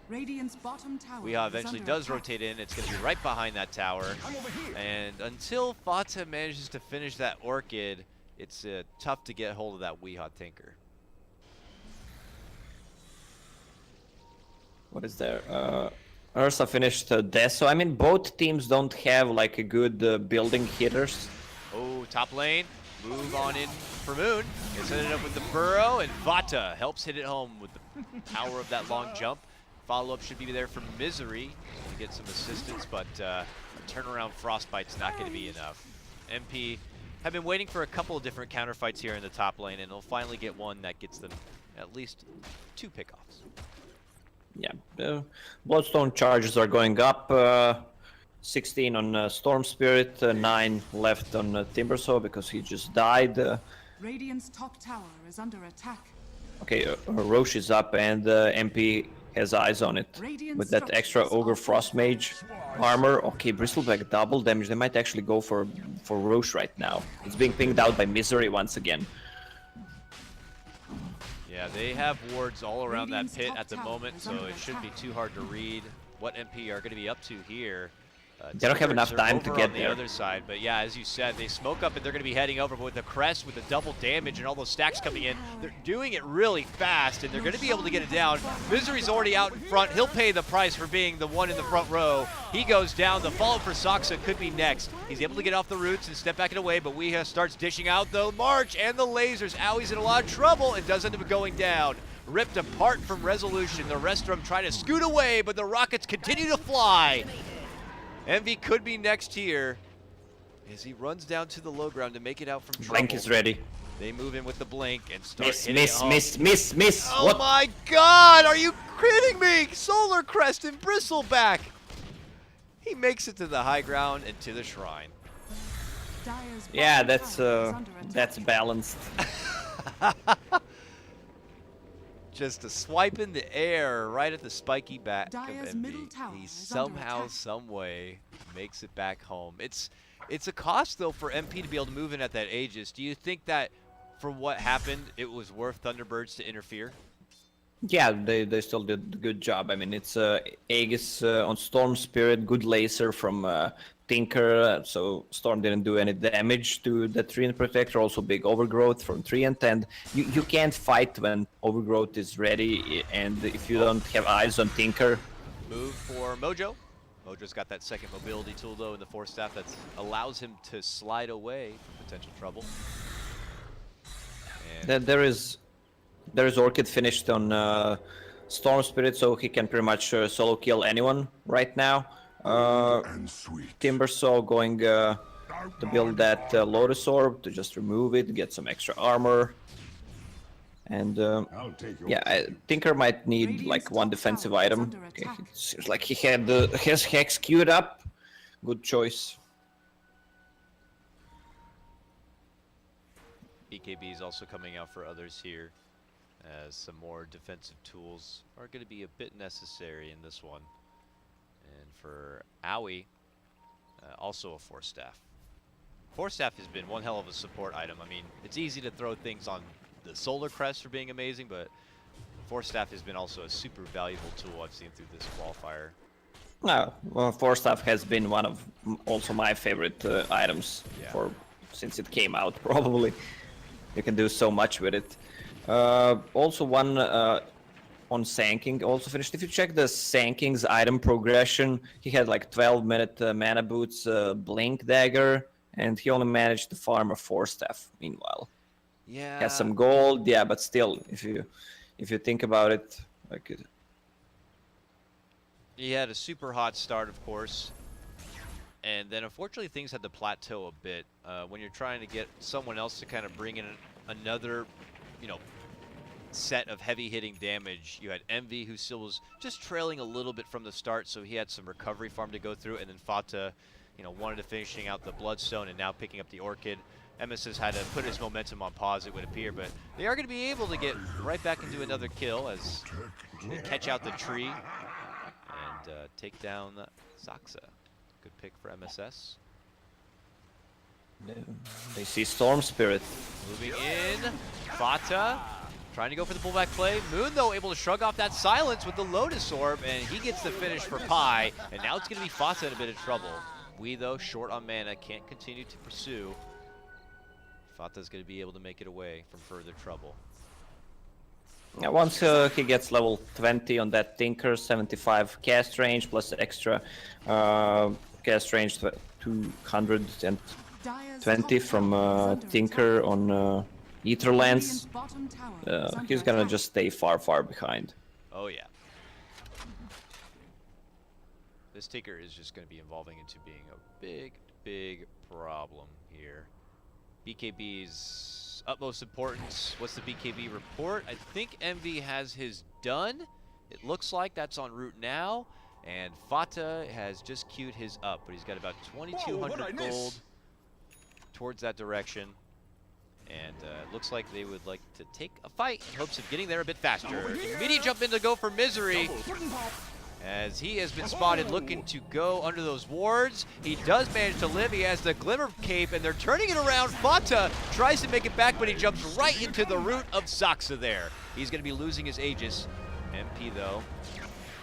Radiant's bottom tower Weehaw eventually does rotate in. It's going to be right behind that tower. And until Fata manages to finish that Orchid, it's tough to get hold of that Weehaw Tinker. What is there? Ursa finished death, so I mean both teams don't have like a good building hitters. Oh, top lane, move on in for Moon. Gets ended up with the burrow, and Vata helps hit it home with the power of that long jump. Follow-up should be there from Misery to get some assistance, but a turnaround Frostbite's not going to be enough. MP have been waiting for a couple of different counterfights here in the top lane, and they'll finally get one that gets them at least 2 pickoffs. Yeah, Bloodstone charges are going up. 16 on Storm Spirit, 9 left on Timbersaw because he just died. Radiant's top tower is under attack. Okay, Roche is up, and MP has eyes on it with that extra Ogre Frost Mage armor. Okay, Bristleback double damage. They might actually go for Roche right now. It's being pinged out by Misery once again. Yeah, they have wards all around that pit at the moment, so it shouldn't be too hard to read what MP are going to be up to here. They don't have enough time to get on the other side, but yeah, as you said, they smoke up and they're going to be heading over. But with the crest, with the double damage and all those stacks coming in, they're doing it really fast, and they're going to be able to get it down. Misery's already out in front. He'll pay the price for being the one in the front row. He goes down. The follow for Saxa could be next. He's able to get off the roots and step back and away, but Weehaw starts dishing out the March and the lasers. Owie's in a lot of trouble and does end up going down. Ripped apart from Resolution. The rest of them try to scoot away, but the rockets continue to fly. Envy could be next here. as he runs down to the low ground to make it out from trouble. Blink is ready. They move in with the blink and start Miss, hitting it home. miss. Oh What? my god, are you kidding me? Solar Crest and Bristleback. He makes it to the high ground and to the shrine. Dire's Yeah, bottom that's tower is under that's attack. balanced. Just a swipe in the air right at the spiky back Dire's of middle Envy. tower He is under somehow, attack. some way makes it back home. It's a cost though for MP to be able to move in at that Aegis. Do you think that for what happened, it was worth Thunderbirds to interfere? Yeah, they still did a good job. I mean, it's Aegis on Storm Spirit, good laser from Tinker, so Storm didn't do any damage to the Treant Protector. Also big overgrowth from Treant, and you can't fight when overgrowth is ready, and if you don't have eyes on Tinker. Move for Mojo. Mojo's got that second mobility tool though in the Force Staff that allows him to slide away from potential trouble. And There is Orchid finished on Storm Spirit, so he can pretty much solo kill anyone right now. And sweet. Timbersaw going to build that Lotus Orb to just remove it, get some extra armor. And I'll take your yeah, Tinker might need Radiant's like one top defensive tower is item. under Okay, attack. it seems like he had his Hex queued up. Good choice. BKB is also coming out for others here, as some more defensive tools are going to be a bit necessary in this one. And for Owie, also a Force Staff. Force Staff has been one hell of a support item. I mean, it's easy to throw things on the Solar Crest for being amazing, but Force Staff has been also a super valuable tool I've seen through this qualifier. No, well, Force Staff has been one of also my favorite items Yeah. since it came out. Probably, you can do so much with it. Also, one on Sanking also finished. If you check the Sanking's item progression, he had like 12-minute mana boots, blink dagger, and he only managed to farm a Force Staff. Meanwhile, Yeah. has some gold, yeah, but still, if you think about it, like. He had a super hot start, of course, and then unfortunately things had to plateau a bit. When you're trying to get someone else to kind of bring in another, set of heavy-hitting damage, you had Envy, who still was just trailing a little bit from the start, so he had some recovery farm to go through, and then Fata, wanted to finishing out the Bloodstone and now picking up the Orchid. Emesis had to put his momentum on pause, it would appear, but they are going to be able to get right back into another kill as they catch out the tree and take down Zaxa. Good pick for MSS. They see Storm Spirit. Moving in, Fata trying to go for the pullback play. Moon, though, able to shrug off that silence with the Lotus Orb, and he gets the finish for Pi, and now it's going to be Fata in a bit of trouble. We, though, short on mana, can't continue to pursue. Fata's going to be able to make it away from further trouble. Yeah, once he gets level 20 on that Tinker, 75 cast range plus extra cast range 220 Dire's from top tower is under Tinker attack. on Ether Radiant's Lance, bottom tower is under he's gonna attack. just stay far behind. Oh, yeah. This Tinker is just going to be evolving into being a big problem here. BKB's utmost importance. What's the BKB report? I think Envy has his done. It looks like that's en route now. And Fata has just queued his up, but he's got about 2,200 gold towards that direction. And it looks like they would like to take a fight in hopes of getting there a bit faster. Immediate jump in to go for Misery, as he has been spotted looking to go under those wards. He does manage to live. He has the Glimmer Cape, and they're turning it around. Fata tries to make it back, but he jumps right into the root of Zaxa there. He's going to be losing his Aegis. MP, though,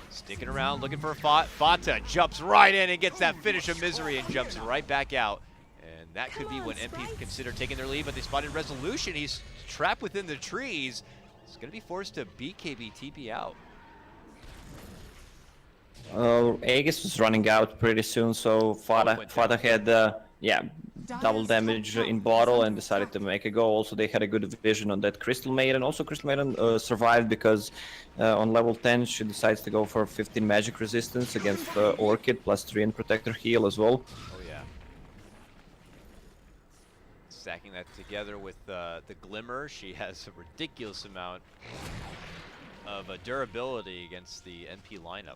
sticking around, looking for a Fata jumps right in and gets that finish of Misery and jumps right back out. And that could be when MP consider taking their lead, but they spotted Resolution. He's trapped within the trees. He's going to be forced to BKB TP out. Aegis was running out pretty soon, so Fata had double damage in bottle and decided to make a go. Also, they had a good vision on that Crystal Maiden. Also, Crystal Maiden survived because on level 10 she decides to go for 15 magic resistance against Orchid plus 3 in Protector heal as well. Oh, yeah. Stacking that together with the Glimmer, she has a ridiculous amount of durability against the NP lineup.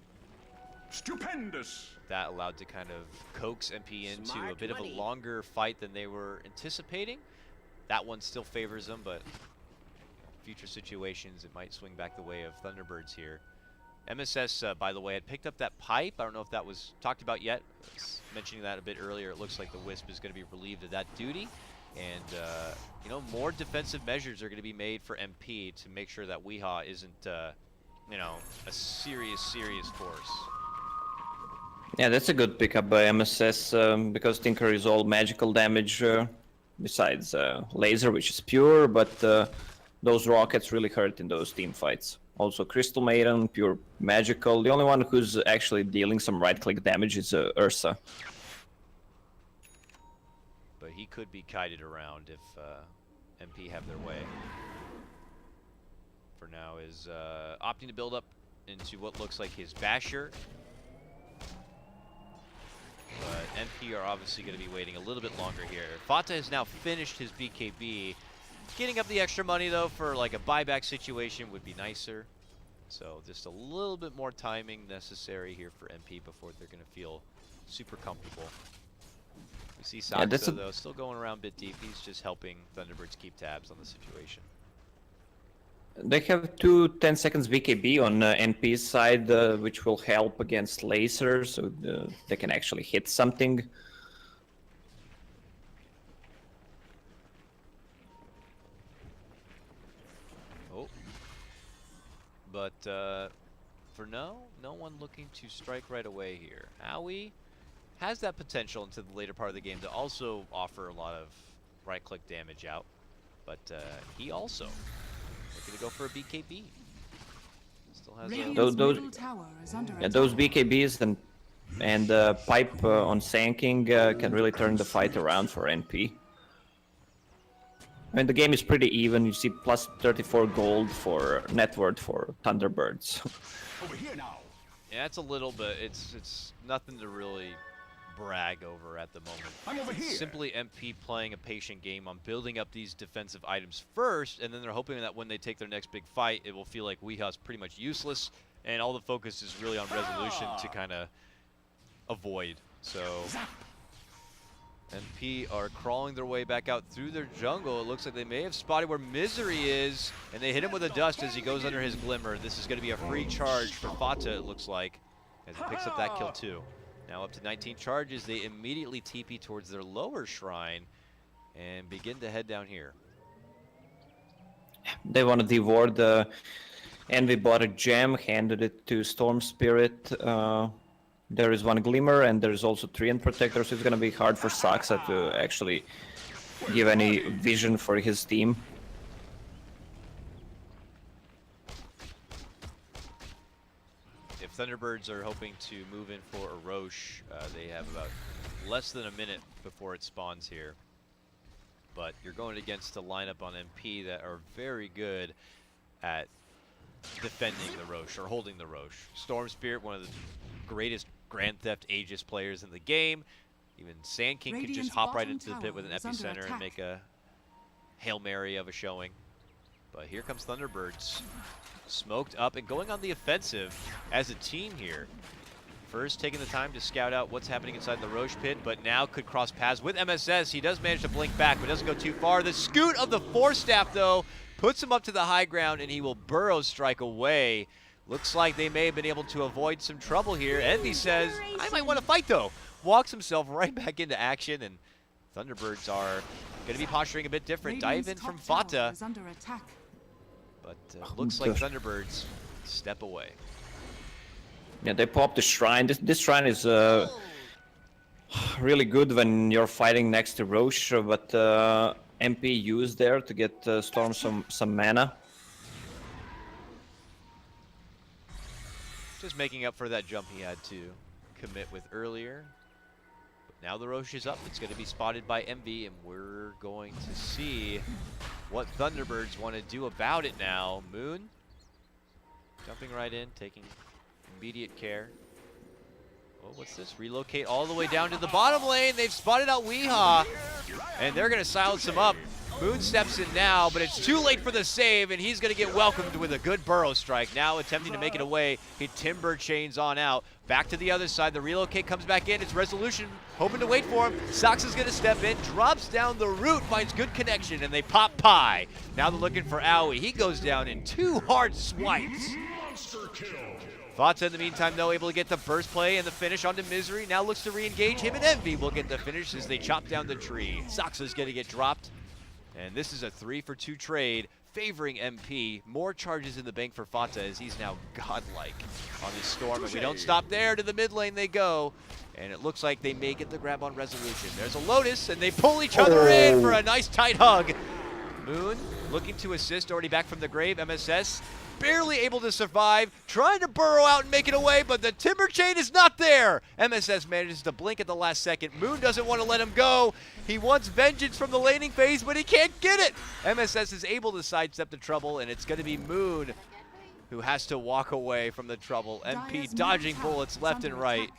Stupendous. That allowed to kind of coax NP into a Smart bit of money. a longer fight than they were anticipating. That one still favors them, but future situations, it might swing back the way of Thunderbirds here. MSS, by the way, had picked up that pipe. I don't know if that was talked about yet. I was mentioning that a bit earlier. It looks like the Wisp is going to be relieved of that duty. And, you know, more defensive measures are going to be made for MP to make sure that Weehaw isn't, you know, a serious force. Yeah, that's a good pickup by MSS because Tinker is all magical damage besides laser, which is pure, but those rockets really hurt in those team fights. Also, Crystal Maiden, pure magical. The only one who's actually dealing some right-click damage is Ursa. But he could be kited around if MP have their way. For now is opting to build up into what looks like his Basher. But NP are obviously going to be waiting a little bit longer here. Fata has now finished his BKB. Getting up the extra money, though, for like a buyback situation would be nicer. So just a little bit more timing necessary here for MP before they're going to feel super comfortable. We see Saxo, though, still going around bit deep. He's just helping Thunderbirds keep tabs on the situation. They have two 10 seconds BKB on NP's side, which will help against lasers, so they can actually hit something. Oh. But for now, no one looking to strike right away here. Howie has that potential into the later part of the game to also offer a lot of right-click damage out. But he also looking to go for a BKB. Still has those BKBs and pipe on Sanking can really turn the fight around for NP. I mean, the game is pretty even. You see plus 34 gold for net worth for Thunderbirds. Over here now. Yeah, it's a little bit. It's nothing to really brag over at the moment. I'm over here. Simply MP playing a patient game on building up these defensive items first, and then they're hoping that when they take their next big fight, it will feel like Weehaw's pretty much useless, and all the focus is really on resolution to kind of avoid. So MP are crawling their way back out through their jungle. It looks like they may have spotted where Misery is, and they hit him with a dust as he goes under his Glimmer. This is going to be a free charge for Fata, it looks like, as he picks up that kill too. Now up to 19 charges, they immediately TP towards their lower shrine and begin to head down here. They want to devour the Envy bought a gem, handed it to Storm Spirit. There is one Glimmer, and there is also Treant Protector, so it's going to be hard for Saxa to actually give any vision for his team. If Thunderbirds are hoping to move in for a Roche, they have about less than a minute before it spawns here. But you're going against a lineup on MP that are very good at defending the Roche, or holding the Roche. Storm Spirit, one of the greatest Grand Theft Aegis players in the game. Even Sand King can just hop right into the pit with an epicenter and make a Hail Mary of a showing. But here comes Thunderbirds. Smoked up and going on the offensive as a team here. First taking the time to scout out what's happening inside the Roche pit, but now could cross paths with MSS. He does manage to blink back, but doesn't go too far. The scoot of the Force Staff, though, puts him up to the high ground, and he will burrow strike away. Looks like they may have been able to avoid some trouble here. Envy says, I might want to fight, though. Walks himself right back into action, and Thunderbirds are going to be posturing a bit different. Dive in from Fata. But looks like Thunderbirds step away. Yeah, they popped the shrine. This shrine is really good when you're fighting next to Roche, but MP used there to get Storm some mana. Just making up for that jump he had to commit with earlier. But now the Roche is up. It's going to be spotted by Envy, and we're going to see what Thunderbirds want to do about it now. Moon jumping right in, taking immediate care. Oh, what's this? Relocate all the way down to the bottom lane. They've spotted out Weehaw. and they're going to silence him up. Moon steps in now, but it's too late for the save, and he's going to get welcomed with a good burrow strike. Now attempting to make it away. He timber chains on out. Back to the other side. The relocate comes back in. It's Resolution hoping to wait for him. Sox is going to step in, drops down the root, finds good connection, and they pop Pi. Now they're looking for Aoi. He goes down in 2 hard swipes. Fata in the meantime, though, able to get the burst play and the finish onto Misery. Now looks to re-engage. Him and Envy will get the finish as they chop down the tree. Sox is going to get dropped. And this is a 3-for-2 trade favoring MP. More charges in the bank for Fata as he's now godlike on this Storm. And we don't stop there. To the mid lane they go. And it looks like they may get the grab on Resolution. There's a Lotus, and they pull each other in for a nice tight hug. Moon looking to assist, already back from the grave. MSS barely able to survive, trying to burrow out and make it away, but the timber chain is not there. MSS manages to blink at the last second. Moon doesn't want to let him go. He wants vengeance from the laning phase, but he can't get it. MSS is able to sidestep the trouble, and it's going to be Moon who has to walk away from the trouble. MP dodging bullets left and right.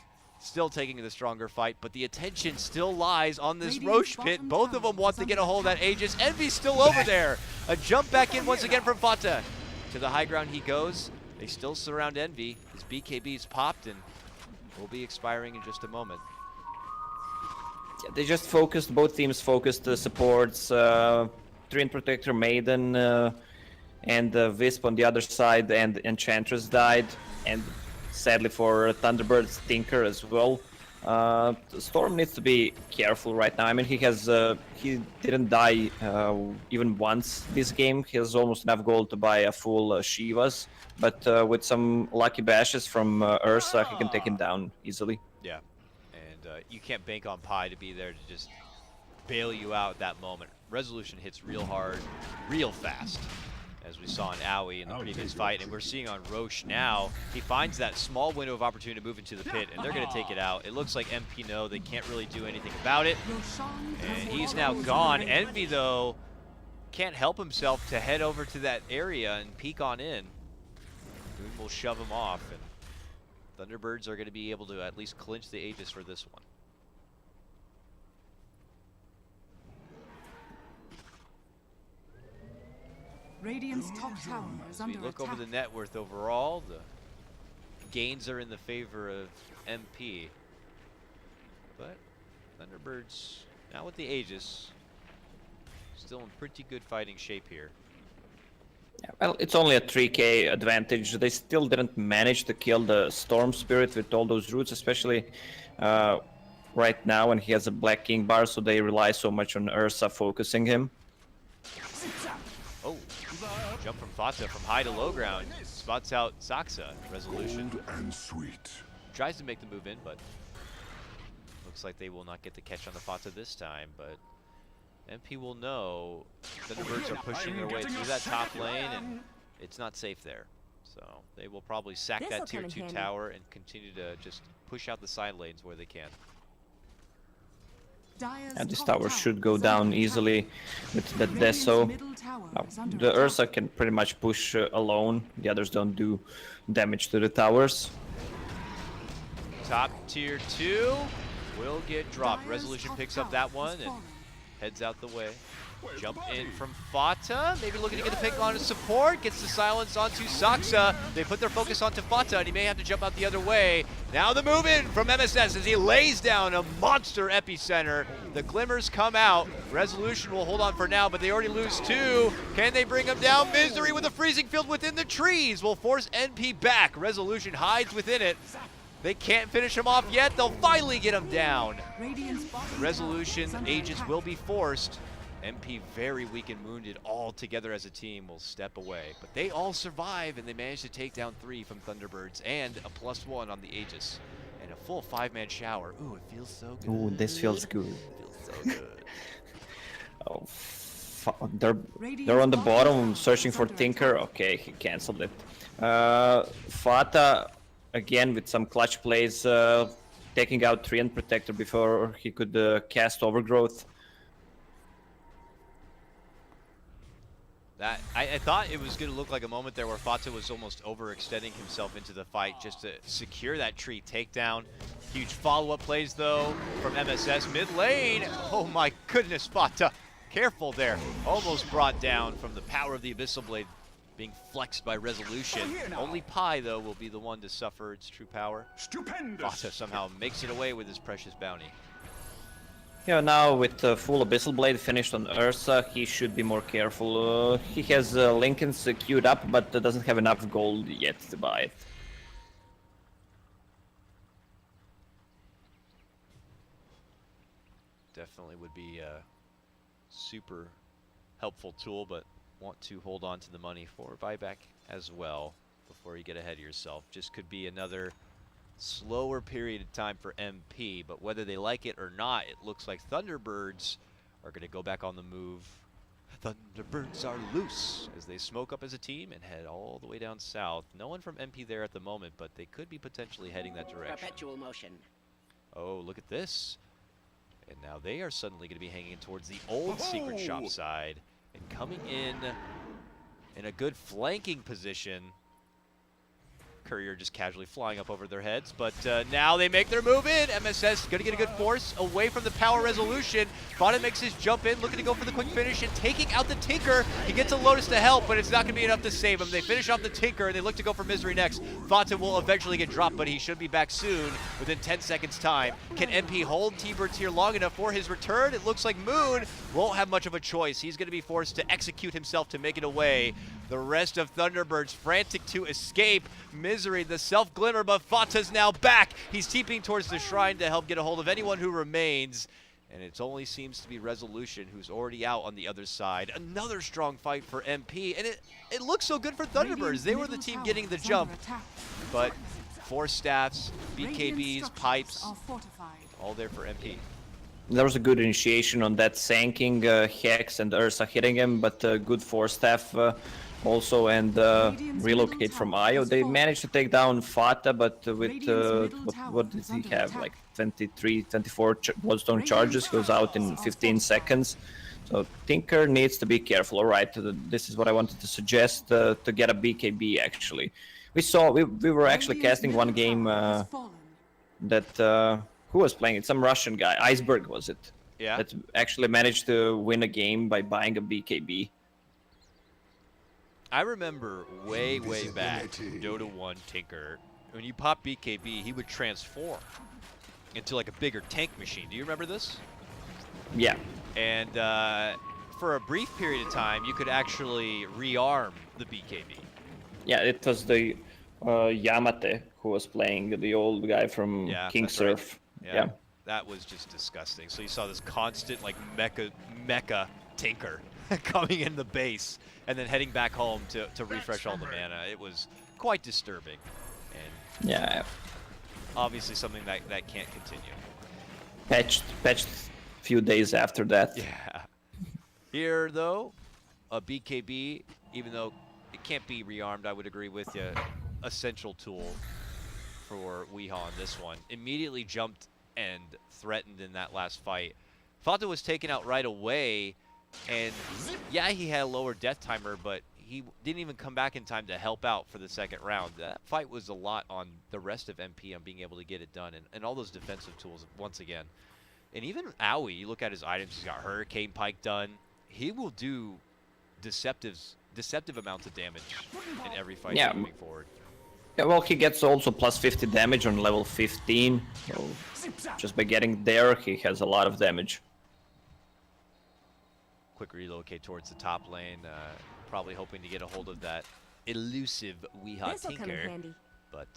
Still taking the stronger fight, but the attention still lies on this Roche pit. Both of them want to get a hold of that Aegis. Envy's still over there. A jump back in once again from Fata. To the high ground he goes. They still surround Envy. His BKB's popped and will be expiring in just a moment. Yeah, they just focused, both teams focused the supports, Treant Protector, Maiden, and Wisp on the other side, and Enchantress died, and sadly for Thunderbirds, Tinker as well. Storm needs to be careful right now. I mean, he didn't die even once this game. He has almost enough gold to buy a full Shivas, but with some lucky bashes from Ursa, he can take him down easily. Yeah, and you can't bank on Pi to be there to just bail you out at that moment. Resolution hits real hard, real fast, as we saw in Aoi in the previous fight, and we're seeing on Roche now. He finds that small window of opportunity to move into the pit, and they're going to take it out. It looks like MP know they can't really do anything about it, and he's now gone. Envy, though, can't help himself to head over to that area and peek on in. Moon will shove him off, and Thunderbirds are going to be able to at least clinch the Aegis for this one. Radiant's top tower is As we under look attack. over the net worth overall, the gains are in the favor of MP. But Thunderbirds, now with the Aegis, still in pretty good fighting shape here. Yeah, well, it's only a 3k advantage. They still didn't manage to kill the Storm Spirit with all those roots, especially right now when he has a Black King bar, so they rely so much on Ursa focusing him. Oh, jump from Fata from high to low ground. Spots out Saxa. Resolution. Bold and sweet. Tries to make the move in, but looks like they will not get the catch on the Fata this time. But MP will know Thunderbirds are pushing their way through that top lane, and it's not safe there. So they will probably sack that tier 2 tower and continue to just push out the side lanes where they can. And this tower should go down easily with the Deso. The Ursa can pretty much push alone. The others don't do damage to the towers. Top tier 2 will get dropped. Resolution picks up that one and heads out the way. Jump in from Fata, maybe looking to get a pick on his support, gets the silence onto Saxa. They put their focus onto Fata, and he may have to jump out the other way. Now the move in from MSS as he lays down a monster epicenter. The glimmers come out. Resolution will hold on for now, but they already lose 2. Can they bring him down? Misery with a freezing field within the trees will force NP back. Resolution hides within it. They can't finish him off yet. They'll finally get him down. Resolution, Aegis will be forced. MP very weak and wounded all together as a team will step away. But they all survive, and they manage to take down 3 from Thunderbirds and a +1 on the Aegis. And a full 5-man shower. Ooh, it feels so good. Ooh, this feels good. It feels so good. Oh, they're on the bottom searching for Tinker. Okay, he cancelled it. Fata, again, with some clutch plays, taking out Treant Protector before he could cast Overgrowth. I thought it was going to look like a moment there where Fata was almost overextending himself into the fight just to secure that tree takedown. Huge follow-up plays, though, from MSS. Mid lane, oh my goodness, Fata. Careful there. Almost brought down from the power of the Abyssal Blade being flexed by Resolution. Only Pi, though, will be the one to suffer its true power. Stupendous. Fata somehow makes it away with his precious bounty. Yeah, now with full Abyssal Blade finished on Ursa, he should be more careful. He has Lincoln's queued up, but doesn't have enough gold yet to buy it. Definitely would be a super helpful tool, but want to hold on to the money for buyback as well before you get ahead of yourself. Just could be another slower period of time for MP, but whether they like it or not, it looks like Thunderbirds are going to go back on the move. Thunderbirds are loose as they smoke up as a team and head all the way down south. No one from MP there at the moment, but they could be potentially heading that direction. Perpetual motion. Oh, look at this. And now they are suddenly going to be hanging towards the old secret shop side and coming in a good flanking position. Courier just casually flying up over their heads, but now they make their move in. MSS going to get a good force away from the power Resolution. Fata makes his jump in, looking to go for the quick finish and taking out the Tinker. He gets a Lotus to help, but it's not going to be enough to save him. They finish off the Tinker and they look to go for Misery next. Fata will eventually get dropped, but he should be back soon within 10 seconds time. Can MP hold T-Birds here long enough for his return? It looks like Moon won't have much of a choice. He's going to be forced to execute himself to make it away. The rest of Thunderbirds frantic to escape. Misery, the self-glimmer, but Fata's now back. He's TPing towards the shrine to help get a hold of anyone who remains. And it only seems to be Resolution who's already out on the other side. Another strong fight for MP, and it looks so good for Thunderbirds. They were the team getting the jump, but Force Staffs, BKBs, Pipes, all there for MP. There was a good initiation on that Sanking, Hex and Ursa hitting him, but good Force Staff also, and relocate from Io. They managed to take down Fata, but with what did he have, like 23, 24 Bloodstone charges, goes out in 15 seconds. So Tinker needs to be careful. All right, this is what I wanted to suggest, to get a BKB actually. We were actually casting one game that who was playing it? Some Russian guy, Iceberg was it? Yeah. That actually managed to win a game by buying a BKB. I remember way back, Dota 1 Tinker, when you pop BKB, he would transform into like a bigger tank machine. Do you remember this? Yeah. And for a brief period of time, you could actually rearm the BKB. Yeah, it was the Yamate who was playing, the old guy from King Surf. Right. Yeah, that was just disgusting. So you saw this constant like mecha Tinker coming in the base and then heading back home to refresh all the mana. It was quite disturbing, and yeah, obviously something that can't continue. Patched a few days after that. Yeah. Here though, a BKB, even though it can't be rearmed, I would agree with you. Essential tool for Weehaw on this one. Immediately jumped and threatened in that last fight. Fata was taken out right away, and yeah, he had a lower death timer, but he didn't even come back in time to help out for the second round. That fight was a lot on the rest of MP on being able to get it done, and all those defensive tools once again. And even Aoi, you look at his items, he's got Hurricane Pike done. He will do deceptive amounts of damage in every fight moving forward. Yeah, well, he gets also plus 50 damage on level 15. So just by getting there, he has a lot of damage. Quick relocate towards the top lane, probably hoping to get a hold of that elusive Weehaw Tinker, but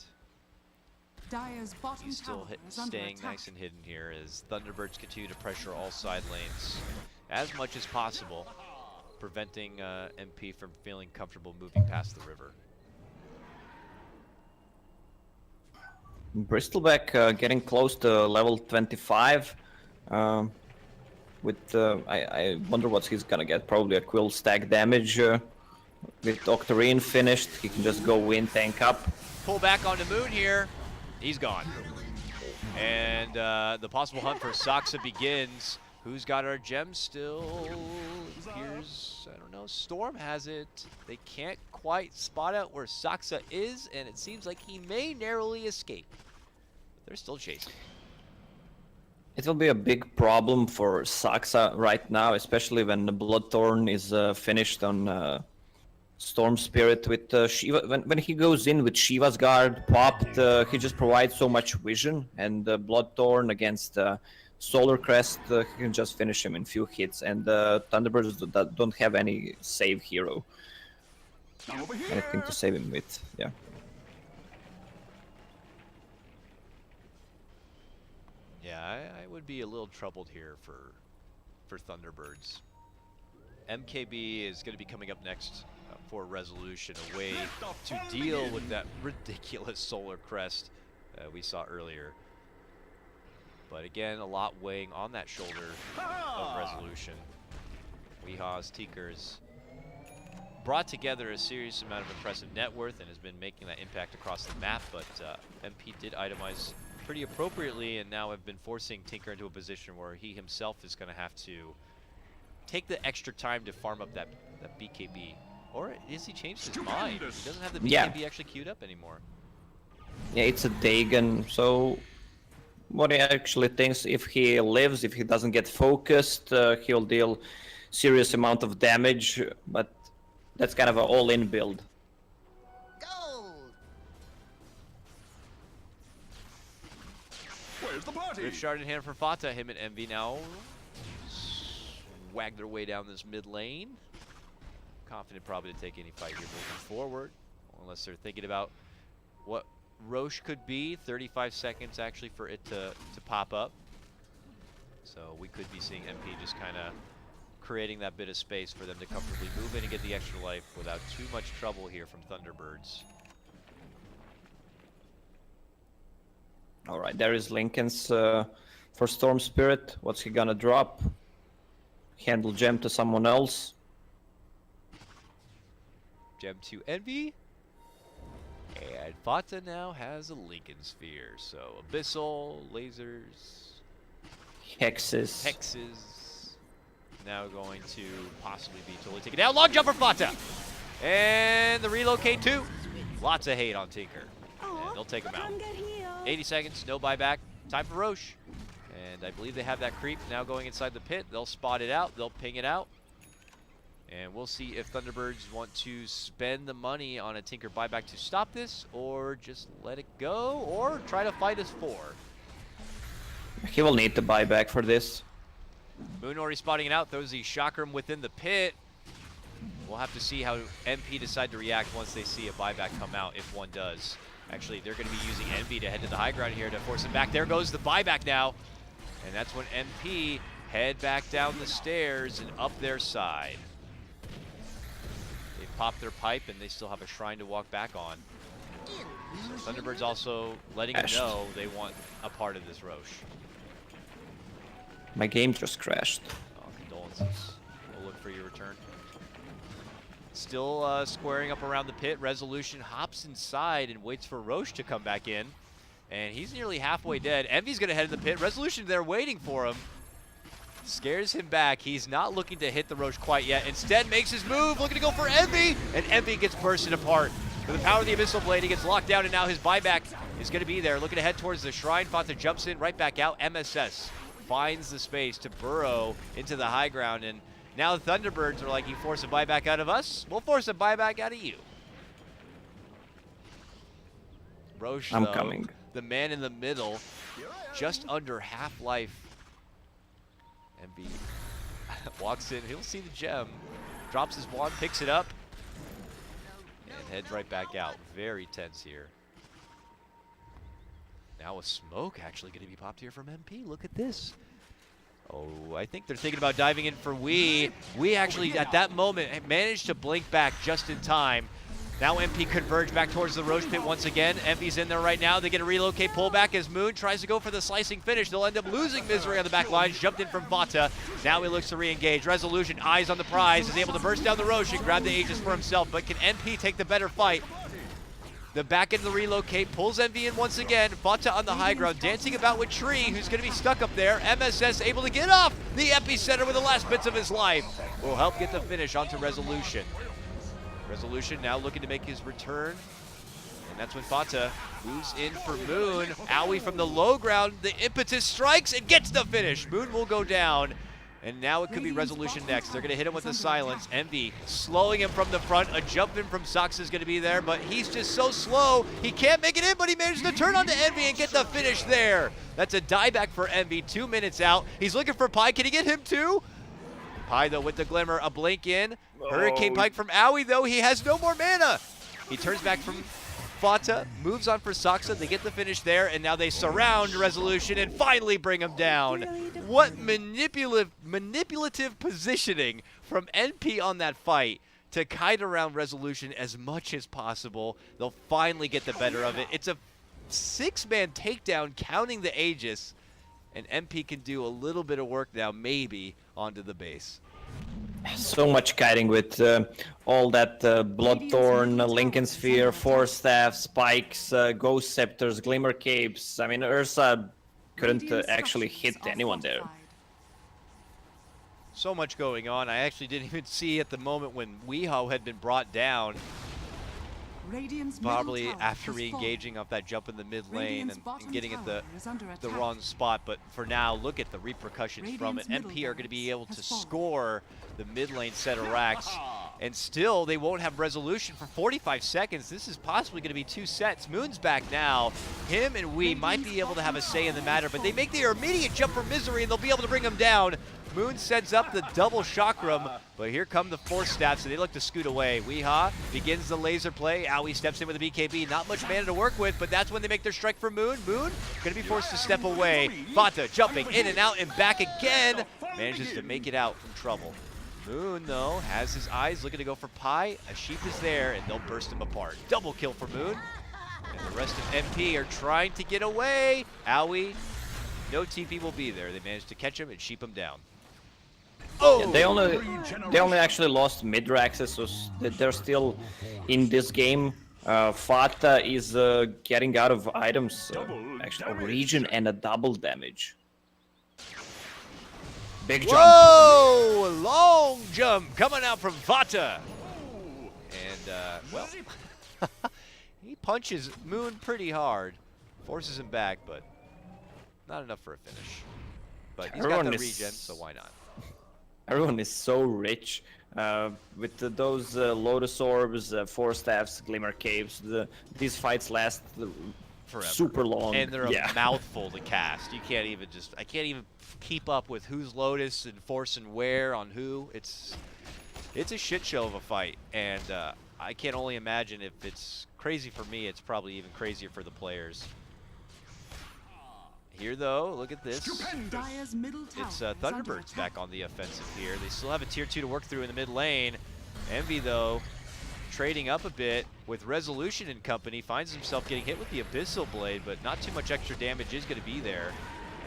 he's still staying nice and hidden here as Thunderbirds continue to pressure all side lanes as much as possible, preventing MP from feeling comfortable moving past the river. Bristleback getting close to level 25. I wonder what he's gonna get. Probably a Quill stack damage. With Octarine finished, he can just go win, tank up. Pull back onto Moon here. He's gone. And the possible hunt for Saksa begins. Who's got our gem still? It appears, I don't know, Storm has it. They can't quite spot out where Saksa is, and it seems like he may narrowly escape. But they're still chasing. It will be a big problem for Saksa right now, especially when the Bloodthorn is finished on Storm Spirit with Shiva. When he goes in with Shiva's guard popped, he just provides so much vision, and Bloodthorn against Solar Crest, he can just finish him in few hits, and Thunderbirds don't have any save hero. Over here. Anything to save him with, yeah. Yeah, I would be a little troubled here for Thunderbirds. MKB is going to be coming up next for Resolution, a way to deal with that ridiculous Solar Crest we saw earlier. But again, a lot weighing on that shoulder of Resolution. Weehaws, Teekers brought together a serious amount of impressive net worth and has been making that impact across the map, but MP did itemize pretty appropriately and now have been forcing Tinker into a position where he himself is going to have to take the extra time to farm up that BKB. Or is he changed his mind? He doesn't have the BKB actually queued up anymore. Yeah, it's a Dagon, so what he actually thinks, if he lives, if he doesn't get focused, he'll deal serious amount of damage, but that's kind of an all-in build. Where's the party? Rift Shard in hand for Fata. Him and Envy now wag their way down this mid lane. Confident probably to take any fight here moving forward, unless they're thinking about what Roche could be. 35 seconds actually for it to pop up. So we could be seeing MP just kind of creating that bit of space for them to comfortably move in and get the extra life without too much trouble here from Thunderbirds. All right, there is Lincoln's for Storm Spirit. What's he gonna drop? Handle gem to someone else. Gem to Envy. And Fata now has a Lincoln Sphere. So Abyssal, lasers, hexes. Now going to possibly be totally taken down. Long jump for Fata. And the relocate too. Lots of hate on Tinker. And they'll take him out. 80 seconds, no buyback. Time for Roche. And I believe they have that creep now going inside the pit. They'll spot it out. They'll ping it out. And we'll see if Thunderbirds want to spend the money on a Tinker buyback to stop this, or just let it go, or try to fight us for. He will need to buy back for this. Moonori spotting it out, throws the Chakram within the pit. We'll have to see how MP decide to react once they see a buyback come out, if one does. Actually, they're going to be using Envy to head to the high ground here to force him back. There goes the buyback now. And that's when MP head back down the stairs and up their side. They pop their pipe and they still have a shrine to walk back on. So Thunderbirds also letting them know they want a part of this Roche. My game just crashed. Oh, condolences. We'll look for your return. Still squaring up around the pit. Resolution hops inside and waits for Roche to come back in. And he's nearly halfway dead. Envy's going to head in the pit. Resolution there waiting for him. Scares him back. He's not looking to hit the Roche quite yet. Instead makes his move, looking to go for Envy. And Envy gets bursted apart. With the power of the Abyssal Blade, he gets locked down, and now his buyback is going to be there. Looking to head towards the shrine. Fata jumps in, right back out. MSS finds the space to burrow into the high ground. And now the Thunderbirds are like, you force a buyback out of us, we'll force a buyback out of you. Roche, I'm though, coming. the man in the middle, just under half-life. MB walks in, he'll see the gem, drops his wand, picks it up, and heads right back out. Very tense here. Now a smoke actually going to be popped here from MP. Look at this. Oh, I think they're thinking about diving in for Wee. Wee actually, at that moment, managed to blink back just in time. Now MP converge back towards the Roche pit once again. MP's in there right now. They get a relocate pullback as Moon tries to go for the slicing finish. They'll end up losing Misery on the back line. Jumped in from Vata. Now he looks to re-engage. Resolution, eyes on the prize, is able to burst down the Roche and grab the Aegis for himself. But can MP take the better fight? The back end of the relocate pulls Envy in once again. Fata on the high ground, dancing about with Tree, who's going to be stuck up there. MSS able to get off the epicenter with the last bits of his life. Will help get the finish onto Resolution. Resolution now looking to make his return. And that's when Fata moves in for Moon. Owie from the low ground, the impetus strikes and gets the finish. Moon will go down. And now it could be Resolution next. They're going to hit him with the silence. Envy slowing him from the front. A jump in from Sox is going to be there, but he's just so slow. He can't make it in, but he managed to turn onto Envy and get the finish there. That's a dieback for Envy, 2 minutes out. He's looking for Pi. Can he get him too? Pi, though, with the glimmer, a blink in. Hurricane Pike from Owie, though. He has no more mana. He turns back from Fata, moves on for Soxa. They get the finish there, and now they surround Resolution and finally bring him down. What manipulative positioning from NP on that fight to kite around Resolution as much as possible. They'll finally get the better of it. It's a 6-man takedown counting the Aegis, and MP can do a little bit of work now, maybe, onto the base. So much kiting with all that Bloodthorn, Lincoln Sphere, Force Staff, Spikes, Ghost Scepters, Glimmer Capes. I mean, Ursa couldn't actually hit anyone there. So much going on. I actually didn't even see at the moment when Weehaw had been brought down. Probably after re-engaging off that jump in the mid lane and getting at the wrong spot. But for now, look at the repercussions from it. MP are going to be able to score the mid lane set of racks. And still, they won't have resolution for 45 seconds. This is possibly going to be 2 sets. Moon's back now. Him and Wee might be able to have a say in the matter, but they make their immediate jump for Misery, and they'll be able to bring him down. Moon sets up the double chakram, but here come the Force Staffs, and they look to scoot away. Weehaw begins the laser play. Owie steps in with a BKB. Not much mana to work with, but that's when they make their strike for Moon. Moon going to be forced to step away. Fata jumping in and out and back again. Manages to make it out from trouble. Moon, though, has his eyes looking to go for Pi. A sheep is there, and they'll burst him apart. Double kill for Moon. And the rest of MP are trying to get away. Owie, no TP will be there. They managed to catch him and sheep him down. Oh! Yeah, they only actually lost mid-raxes, so they're still in this game. Fata is getting out of items, actually a region and a double damage. Big jump. Whoa! Long jump coming out from Fata. And, well, he punches Moon pretty hard. Forces him back, but not enough for a finish. But he's got the regen, so why not? Everyone is so rich with those Lotus Orbs, Force Staffs, Glimmer Capes. These fights last forever. Super long. And they're a mouthful to cast. You can't even I can't even keep up with who's Lotus and Force and where on who. It's a shit show of a fight, and I can only imagine if it's crazy for me, it's probably even crazier for the players. Here, though, look at this. It's Thunderbirds back on the offensive here. They still have a tier 2 to work through in the mid lane. Envy, though, trading up a bit with Resolution and company, finds himself getting hit with the Abyssal Blade, but not too much extra damage is going to be there.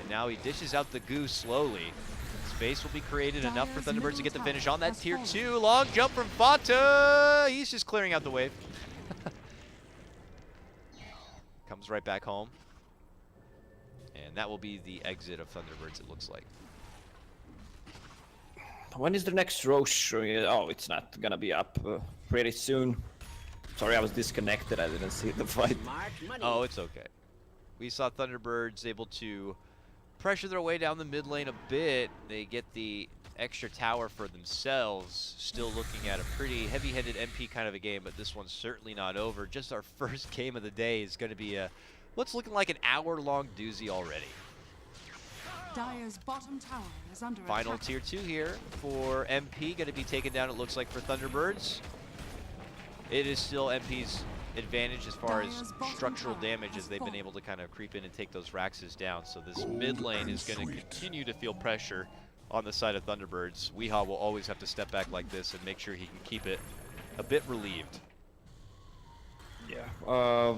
And now he dishes out the goo slowly. Space will be created enough for Thunderbirds to get the finish on that tier 2. Long jump from Fata. He's just clearing out the wave. Comes right back home. And that will be the exit of Thunderbirds, it looks like. When is the next Roche? Oh, it's not gonna be up pretty soon. Sorry, I was disconnected. I didn't see the fight. Oh, it's okay. We saw Thunderbirds able to pressure their way down the mid lane a bit. They get the extra tower for themselves. Still looking at a pretty heavy-handed MP kind of a game, but this one's certainly not over. Just our first game of the day is going to be a what's looking like an hour-long doozy already. Dire's bottom tower is under Final attack. tier 2 here for MP, going to be taken down, it looks like, for Thunderbirds. It is still MP's advantage as far as structural damage, as they've been able to kind of creep in and take those Raxes down. So this mid lane is going to continue to feel pressure on the side of Thunderbirds. Weehaw will always have to step back like this and make sure he can keep it a bit relieved. Yeah.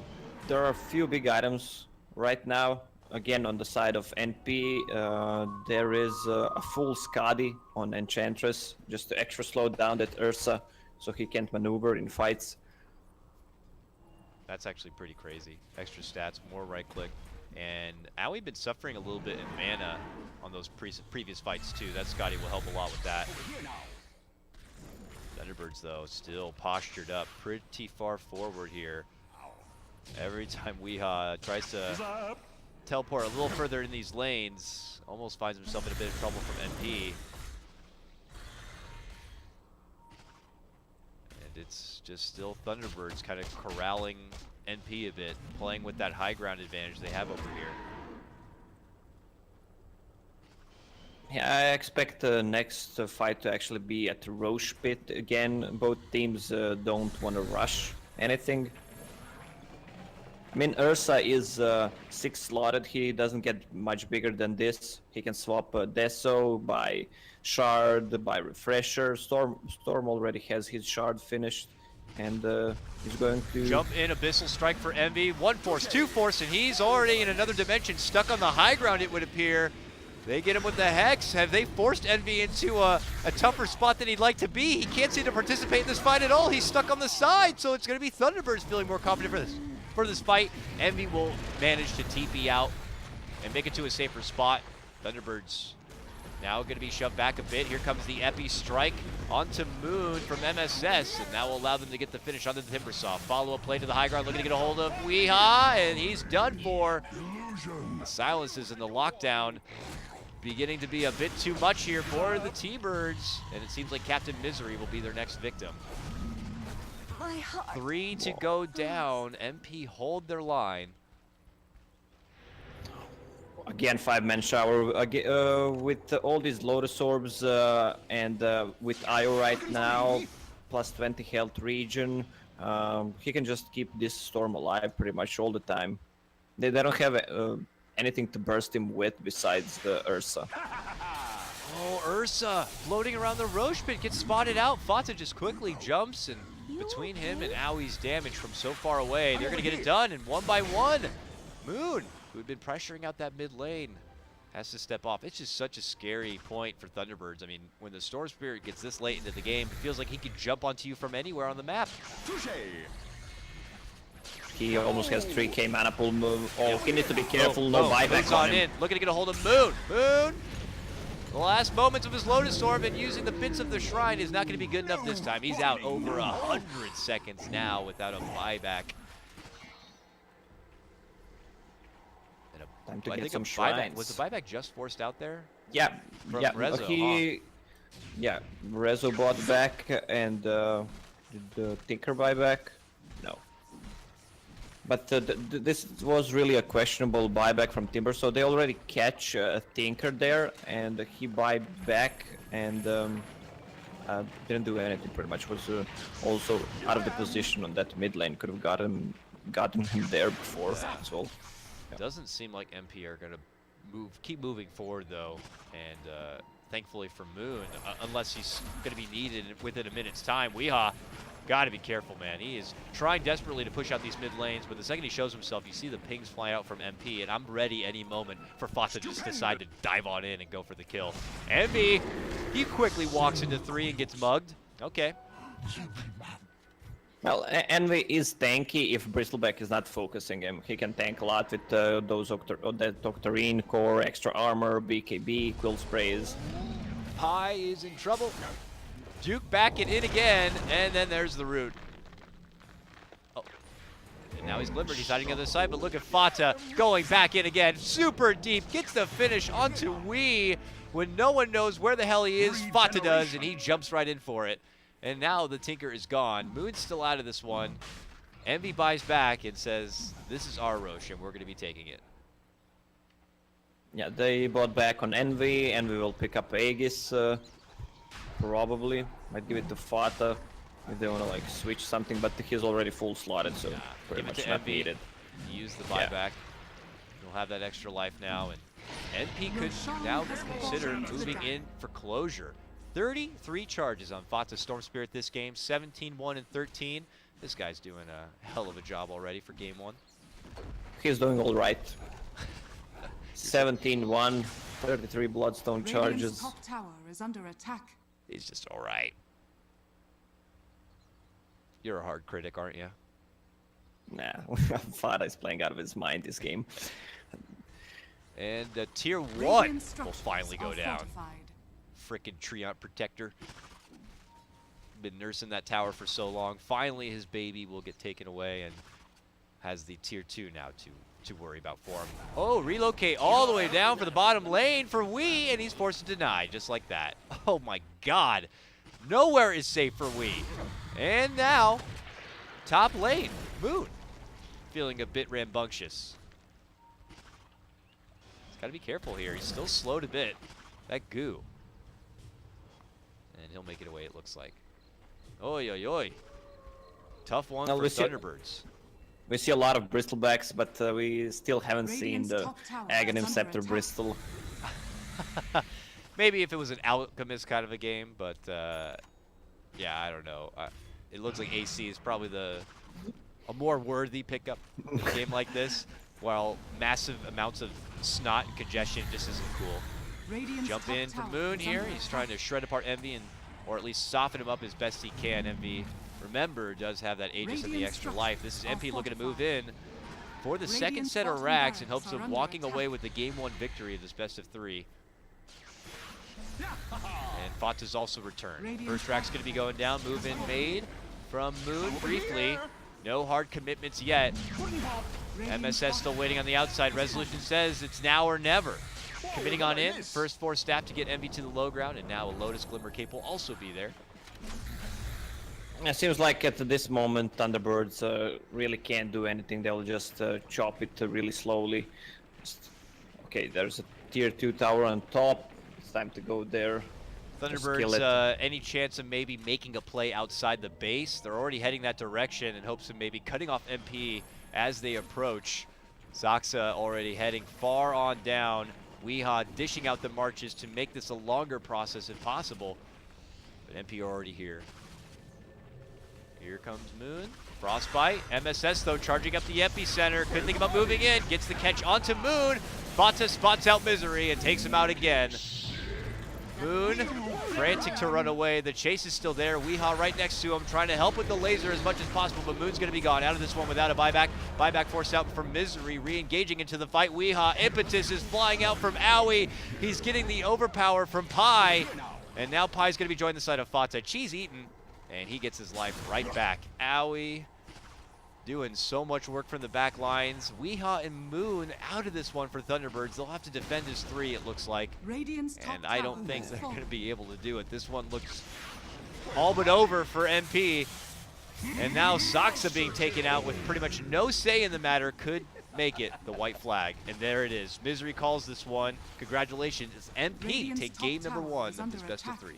There are a few big items right now. Again, on the side of NP, there is a full Skadi on Enchantress, just to extra slow down that Ursa so he can't maneuver in fights. That's actually pretty crazy. Extra stats, more right click. And Owie been suffering a little bit in mana on those previous fights too. That Scotty will help a lot with that. Thunderbirds though, still postured up pretty far forward here. Every time Weeha tries to teleport a little further in these lanes, almost finds himself in a bit of trouble from NP. And it's just still Thunderbirds kind of corralling NP a bit, playing with that high ground advantage they have over here. Yeah, I expect the next fight to actually be at the Roche Pit again. Both teams don't want to rush anything. I mean, Ursa is 6 slotted. He doesn't get much bigger than this. He can swap Deso by Shard, by Refresher. Storm already has his Shard finished. And he's going to jump in, Abyssal Strike for Envy. 1 force, 2 force, and he's already in another dimension, stuck on the high ground, it would appear. They get him with the Hex. Have they forced Envy into a tougher spot than he'd like to be? He can't seem to participate in this fight at all. He's stuck on the side, so it's going to be Thunderbirds feeling more confident for this fight. Envy will manage to TP out and make it to a safer spot. Thunderbirds now going to be shoved back a bit. Here comes the Epi Strike onto Moon from MSS, and that will allow them to get the finish onto the Timbersaw. Follow-up play to the high ground, looking to get a hold of Weeha, and he's done for. The silences and the lockdown beginning to be a bit too much here for the T-Birds, and it seems like Captain Misery will be their next victim. 3 to go down. MP hold their line. again 5-man shower with all these Lotus Orbs and with Io right now, plus 20 health region. He can just keep this Storm alive pretty much all the time. They don't have anything to burst him with besides the Ursa. Oh, Ursa floating around the Roche pit gets spotted out. Fata just quickly jumps, and between him and Owie's damage from so far away, they're going to get it done. And one by one, Moon, who had been pressuring out that mid lane, has to step off. It's just such a scary point for Thunderbirds. I mean, when the Storm Spirit gets this late into the game, it feels like he could jump onto you from anywhere on the map. He almost has 3k mana pool move. Oh, he needs to be careful. No buyback on him. Looking to get a hold of Moon. Moon! The last moments of his Lotus Orb and using the bits of the Shrine is not going to be good enough this time. He's out over 100 seconds now without a buyback. Time to get some shrines. Was the buyback just forced out there? Yeah, From yeah. Rezo, Yeah, Rezo bought back and did the Tinker buyback. No. But this was really a questionable buyback from Timber, so they already catch Tinker there, and he buy back and didn't do anything pretty much. Was also out of the position on that mid lane. Could have gotten him there before as well. It doesn't seem like MP are going to keep moving forward though, and thankfully for Moon, unless he's going to be needed within a minute's time. Weeha, got to be careful, man. He is trying desperately to push out these mid lanes, but the second he shows himself, you see the pings fly out from MP, and I'm ready any moment for Fata to just decide to dive on in and go for the kill. MP, he quickly walks into 3 and gets mugged. Okay. Well, Envy is tanky if Bristleback is not focusing him. He can tank a lot with those that Octarine core, extra armor, BKB, quill sprays. Pi is in trouble. Duke back it in again, and then there's the root. Oh. And now he's glimmered. He's hiding on the other side, but look at Fata going back in again. Super deep, gets the finish onto Wee. When no one knows where the hell he is, Fata does, and he jumps right in for it. And now the Tinker is gone. Moon's still out of this one. Envy buys back and says, this is our Roche, and we're going to be taking it. Yeah, they bought back on Envy. Envy will pick up Aegis, probably. Might give it to Fata if they want to like switch something, but he's already full slotted, so pretty much not needed. Use the buyback. He'll have that extra life now, and NP could now consider moving in for closure. 33 charges on Fata's Storm Spirit this game, 17-1 and 13. This guy's doing a hell of a job already for game 1. He's doing all right. 17-1, 33 Bloodstone charges. Top tower is under attack. He's just all right. You're a hard critic, aren't you? Nah, Fada is playing out of his mind this game. And tier 1 Radiant will structures finally go are down. fortified. Frickin' Treant Protector. Been nursing that tower for so long. Finally, his baby will get taken away and has the tier 2 now to worry about for him. Oh, relocate all the way down for the bottom lane for Wii, and he's forced to deny just like that. Oh my god. Nowhere is safe for Wii. And now, top lane, Moon. Feeling a bit rambunctious. He's got to be careful here. He's still slowed a bit. That goo. And he'll make it away, it looks like. Oi, oi, oi. Tough one for Thunderbirds. We see a lot of Bristlerbacks, but we still haven't seen Radiant's the top tower Aghanim is under Scepter attack. Bristol. Maybe if it was an Alchemist kind of a game, but yeah, I don't know. It looks like AC is probably a more worthy pickup in a game like this, while massive amounts of snot and congestion just isn't cool. Radiant's Jump top in from tower Moon is here. under He's attack. trying to shred apart Envy, or at least soften him up as best he can. Envy, remember, does have that Aegis and the Radiant extra life. This is structures MP are looking to move fortified. in for the second Radiant's set of bottom racks in barracks hopes are of under walking attack. away with the game 1 victory of this best of 3. And Fata's also returned. Radiant First rack's going to be going down. Move in made from Moon briefly. No hard commitments yet. Radiant's MSS still waiting on the outside. Resolution says it's now or never. Committing on in. First 4 staff to get Envy to the low ground, and now a Lotus Glimmer Cape will also be there. It seems like at this moment Thunderbirds really can't do anything. They'll just chop it really slowly. Okay, there's a tier 2 tower on top. It's time to go there. Just kill it. Thunderbirds, any chance of maybe making a play outside the base? They're already heading that direction in hopes of maybe cutting off MP as they approach. Zaxa already heading far on down. Weehaw dishing out the marches to make this a longer process if possible. But MP are already here. Here comes Moon. Frostbite. MSS, though, charging up the epicenter. Couldn't think about moving in. Gets the catch onto Moon. Fata spots out Misery and takes him out again. Moon, frantic to run away. The chase is still there. Weehaw right next to him, trying to help with the laser as much as possible, but Moon's going to be gone out of this one without a buyback. Buyback forced out from Misery, re-engaging into the fight. Weehaw, Impetus is flying out from Owie. He's getting the overpower from Pi, and now Pi's going to be joining the side of Fata. Cheese eaten, and he gets his life right back. Owie doing so much work from the back lines. Weehaw and Moon out of this one for Thunderbirds. They'll have to defend his 3, it looks like. Radiant's top And I don't tower think is they're full. going to be able to do it. This one looks all but over for MP. And now Zaxa being taken out with pretty much no say in the matter could make it the white flag. And there it is. Misery calls this one. Congratulations. It's MP Radiant's take top game number tower 1 is of this under best of attack. 3.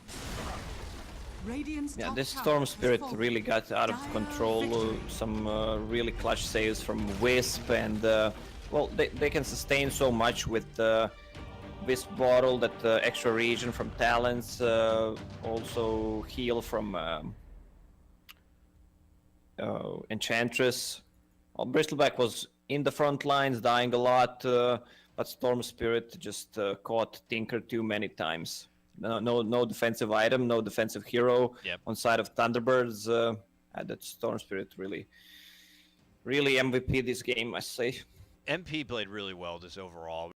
Radiant's Yeah, top this tower Storm is Spirit full. really got out of Dire control. victory. Some really clutch saves from Wisp, and well, they can sustain so much with Wisp Bottle, that extra regen from Talents, also heal from Enchantress. Well, Bristleback was in the front lines, dying a lot, but Storm Spirit just caught Tinker too many times. No defensive item, no defensive hero. Yep. On side of Thunderbirds. That Storm Spirit really MVP this game, I say. MP played really well just overall.